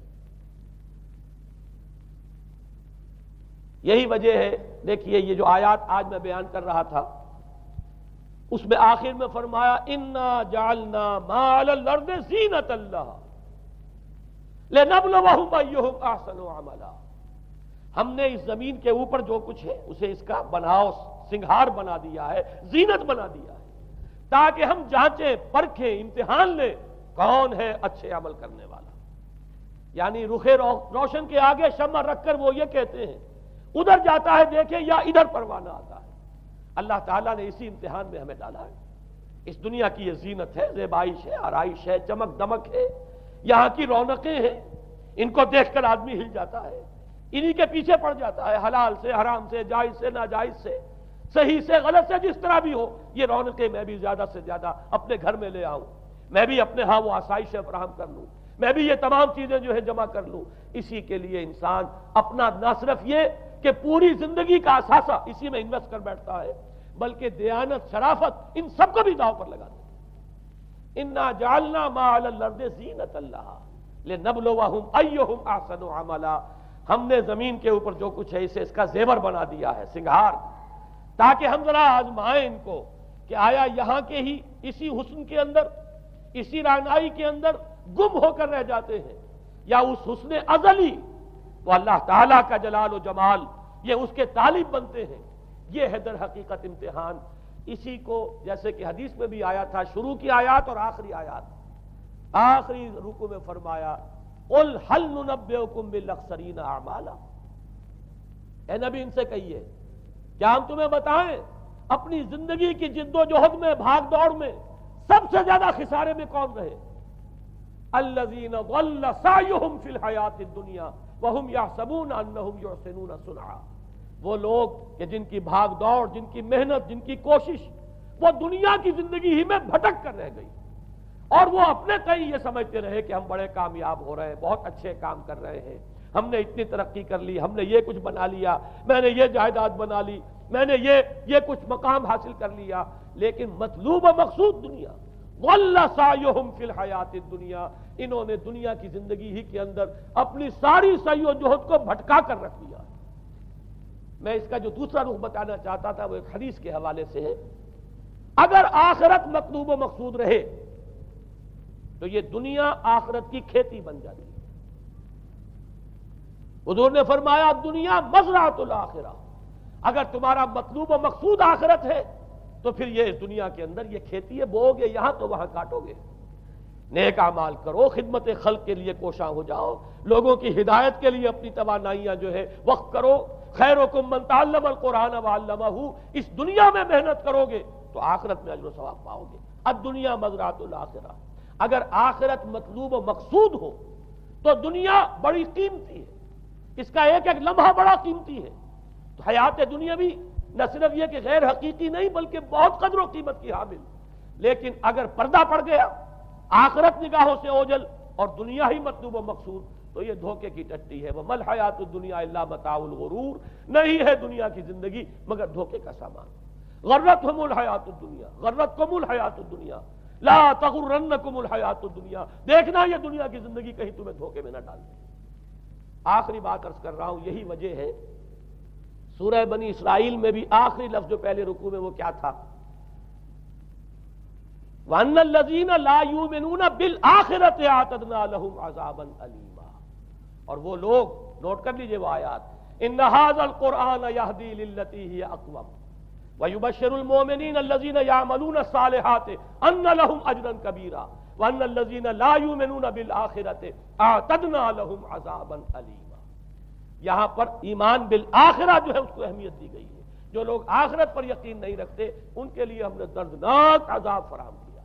یہی وجہ ہے، دیکھیے یہ جو آیات آج میں بیان کر رہا تھا اس میں آخر میں فرمایا انا جعلنا ما علی الارض زینۃ اللہ لنبلوہم ایہم احسن عملا۔ ہم نے اس زمین کے اوپر جو کچھ ہے اسے اس کا بناؤ سنگھار بنا دیا ہے، زینت بنا دیا ہے، تاکہ ہم جانچیں پرکھیں امتحان لیں کون ہے اچھے عمل کرنے والا۔ یعنی رخ روشن کے آگے شمع رکھ کر وہ یہ کہتے ہیں ادھر جاتا ہے دیکھیں یا ادھر پروانہ آتا ہے۔ اللہ تعالیٰ نے اسی امتحان میں ہمیں ڈالا ہے۔ اس دنیا کی یہ زینت ہے، زیبائش ہے، آرائش ہے، چمک دمک ہے، یہاں کی رونقیں ہیں، ان کو دیکھ کر آدمی ہل جاتا ہے، انہی کے پیچھے پڑ جاتا ہے، حلال سے حرام سے، جائز سے ناجائز سے، صحیح سے غلط سے، جس طرح بھی ہو یہ رونقیں میں بھی زیادہ سے زیادہ اپنے گھر میں لے آؤں، میں بھی اپنے ہاں وہ آسائشیں فراہم کر لوں، میں بھی یہ تمام چیزیں جو ہے جمع کر لوں۔ اسی کے لیے انسان اپنا نہ صرف یہ کہ پوری زندگی کا اثاثہ اسی میں انویسٹ کر بیٹھتا ہے، بلکہ دیانت، شرافت، ان سب کو بھی داؤ پر لگا دے۔ انا جعلنا ما علی الارض زینۃ اللہ لنبلوہم ایہم احسن عملا۔ ہم نے زمین کے اوپر جو کچھ ہے اسے اس کا زیور بنا دیا ہے، سنگھار، تاکہ ہم ذرا آزمائیں ان کو کہ آیا یہاں کے ہی اسی حسن کے اندر، اسی رعنائی کے اندر گم ہو کر رہ جاتے ہیں، یا اس حسن ازلی وہ اللہ تعالیٰ کا جلال و جمال یہ اس کے طالب بنتے ہیں۔ یہ ہے در حقیقت امتحان۔ اسی کو جیسے کہ حدیث میں بھی آیا تھا، شروع کی آیات اور آخری آیات، آخری رکوع میں فرمایا قل هل ننبئکم بالاخسرین اعمالا، اے نبی ان سے کہیے کیا ہم تمہیں بتائیں اپنی زندگی کی جد و جہد میں، بھاگ دوڑ میں سب سے زیادہ خسارے میں کون رہے؟ الذین ضل سعیہم فی الحیاۃ الدنیا وہم یحسبون انہم یحسنون صنعا۔ وہ لوگ کہ جن کی بھاگ دوڑ، جن کی محنت، جن کی کوشش وہ دنیا کی زندگی ہی میں بھٹک کر رہ گئی، اور وہ اپنے کہیں یہ سمجھتے رہے کہ ہم بڑے کامیاب ہو رہے ہیں، بہت اچھے کام کر رہے ہیں، ہم نے اتنی ترقی کر لی، ہم نے یہ کچھ بنا لیا، میں نے یہ جائیداد بنا لی، میں نے یہ کچھ مقام حاصل کر لیا، لیکن مطلوب و مقصود دنیا۔ ضل سعیہم فی الحیاۃ الدنیا، انہوں نے دنیا کی زندگی ہی کے اندر اپنی ساری سعی و جہد کو بھٹکا کر رکھ دیا۔ میں اس کا جو دوسرا رخ بتانا چاہتا تھا وہ ایک حدیث کے حوالے سے ہے۔ اگر آخرت مطلوب و مقصود رہے تو یہ دنیا آخرت کی کھیتی بن جاتی ہے۔ حضور نے فرمایا دنیا مزرعۃ الآخرہ، اگر تمہارا مطلوب و مقصود آخرت ہے تو پھر یہ دنیا کے اندر یہ کھیتی ہے، بو گے یہاں تو وہاں کاٹو گے۔ نیک اعمال کرو، خدمت خلق کے لیے کوشاں ہو جاؤ، لوگوں کی ہدایت کے لیے اپنی توانائیاں جو ہے وقف کرو۔ خیرکم من تعلم القرآن وعلمہ، اس دنیا میں محنت کرو گے تو آخرت میں اجر و ثواب پاؤ گے۔ الدنیا مزرعۃ الآخرہ، اگر آخرت مطلوب و مقصود ہو تو دنیا بڑی قیمتی ہے، اس کا ایک ایک لمحہ بڑا قیمتی ہے۔ تو حیات دنیا بھی نہ صرف یہ کہ غیر حقیقی نہیں بلکہ بہت قدر و قیمت کی حامل، لیکن اگر پردہ پڑ گیا، آخرت نگاہوں سے اوجھل اور دنیا ہی مطلوب و مقصود، تو یہ دھوکے کی ٹٹی ہے۔ وَمَا الْحَيَاةُ الدُّنْيَا إِلَّا مَتَاعُ الْغُرُورِ، نہیں ہے دنیا کی زندگی مگر دھوکے کا سامان۔ غرتہم الحیات الدنیا، غرتکم الحیات الدنیا، لا تغرنکم الحیات الدنیا، دیکھنا یہ دنیا کی زندگی کہیں تمہیں دھوکے میں نہ ڈال دے۔ آخری بات عرض کر رہا ہوں، یہی وجہ ہے سورہ بنی اسرائیل میں بھی آخری لفظ جو پہلے رکوع میں وہ کیا تھا؟ وَأَنَّ الَّذِينَ لَا يُؤْمِنُونَ بِالْآخِرَةِ أَعْتَدْنَا لَهُمْ عَذَابًا أَلِيمًا۔ اور وہ لوگ، نوٹ کر لیجئے وہ آیات، إِنَّ هَذَا الْقُرْآنَ يَهْدِي لِلَّتِي هِيَ أَقْوَمُ وَيُبَشِّرُ الْمُؤْمِنِينَ الَّذِينَ يَعْمَلُونَ الصَّالِحَاتِ أَنَّ لَهُمْ أَجْرًا كَبِيرًا وَأَنَّ الَّذِينَ لَا يُؤْمِنُونَ بِالْآخِرَةِ أَعْتَدْنَا لَهُمْ عَذَابًا أَلِيمًا۔ یہاں پر ایمان بالآخرہ جو ہے اس کو اہمیت دی گئی ہے۔ جو لوگ آخرت پر یقین نہیں رکھتے ان کے لیے ہم نے دردناک عذاب فراہم کیا۔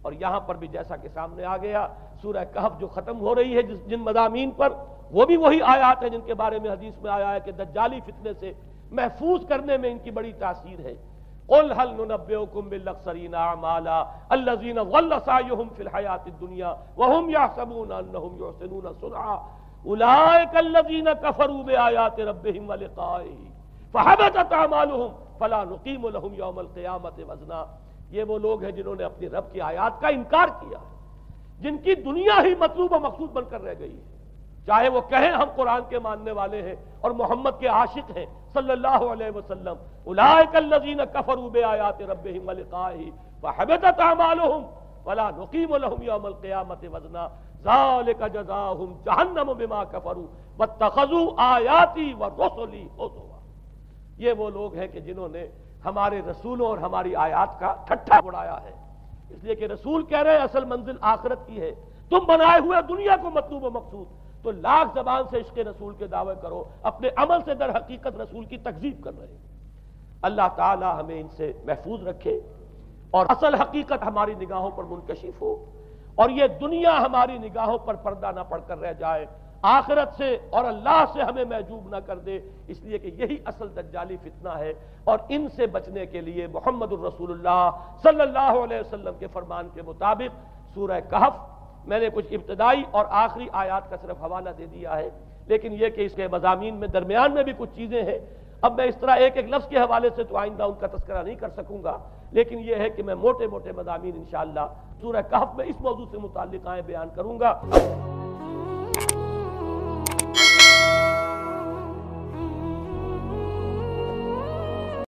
اور یہاں پر بھی جیسا کہ سامنے آ گیا سورہ کہف جو ختم ہو رہی ہے جن مضامین پر، وہ بھی وہی آیات ہیں جن کے بارے میں حدیث میں آیا ہے کہ دجالی فتنے سے محفوظ کرنے میں ان کی بڑی تاثیر ہے۔ قل هل ننبئكم بالاخسرین اعمالا الذین ضل سعیهم فی الحیاۃ الدنیا وهم یحسبون انهم یحسنون صنعا اولئک الذین کفروا بآیات ربهم ولقائه فحبطت اعمالهم فلا نقیم لهم یوم القیامۃ وزنا۔ یہ وہ لوگ ہیں جنہوں نے اپنی رب کی آیات کا انکار کیا، جن کی دنیا ہی مطلوب و مقصود بن کر رہ گئی ہے، چاہے وہ کہیں ہم قرآن کے ماننے والے ہیں اور محمد کے عاشق ہیں صلی اللہ علیہ وسلم، اولئک الذین کفروا بآیات ربهم ولقائه فحبطت اعمالهم فلا نقیم لهم یوم القیامۃ وزنا ذلک جزاؤہم جہنم بما کفروا واتخذوا آیاتی ورسلی ہزوا۔ یہ وہ لوگ ہیں کہ جنہوں نے ہمارے رسولوں اور ہماری آیات کا ٹھٹھا اڑایا ہے، اس لیے کہ رسول کہہ رہے ہیں اصل منزل آخرت کی ہے، تم بنائے ہوئے دنیا کو مطلوب و مقصود، تو لاکھ زبان سے عشق رسول کے دعوے کرو، اپنے عمل سے در حقیقت رسول کی تکذیب کر رہے ہیں۔ اللہ تعالی ہمیں ان سے محفوظ رکھے اور اصل حقیقت ہماری نگاہوں پر منکشف ہو، اور یہ دنیا ہماری نگاہوں پر پردہ نہ پڑ کر رہ جائے، آخرت سے اور اللہ سے ہمیں محجوب نہ کر دے، اس لیے کہ یہی اصل دجالی فتنہ ہے۔ اور ان سے بچنے کے لیے محمد الرسول اللہ صلی اللہ علیہ وسلم کے فرمان کے مطابق سورہ کہف میں نے کچھ ابتدائی اور آخری آیات کا صرف حوالہ دے دیا ہے، لیکن یہ کہ اس کے مضامین میں درمیان میں بھی کچھ چیزیں ہیں، اب میں اس طرح ایک ایک لفظ کے حوالے سے تو آئندہ ان کا تذکرہ نہیں کر سکوں گا، لیکن یہ ہے کہ میں موٹے موٹے مضامین انشاءاللہ سورہ کہف میں اس موضوع سے متعلق آئیں بیان کروں گا۔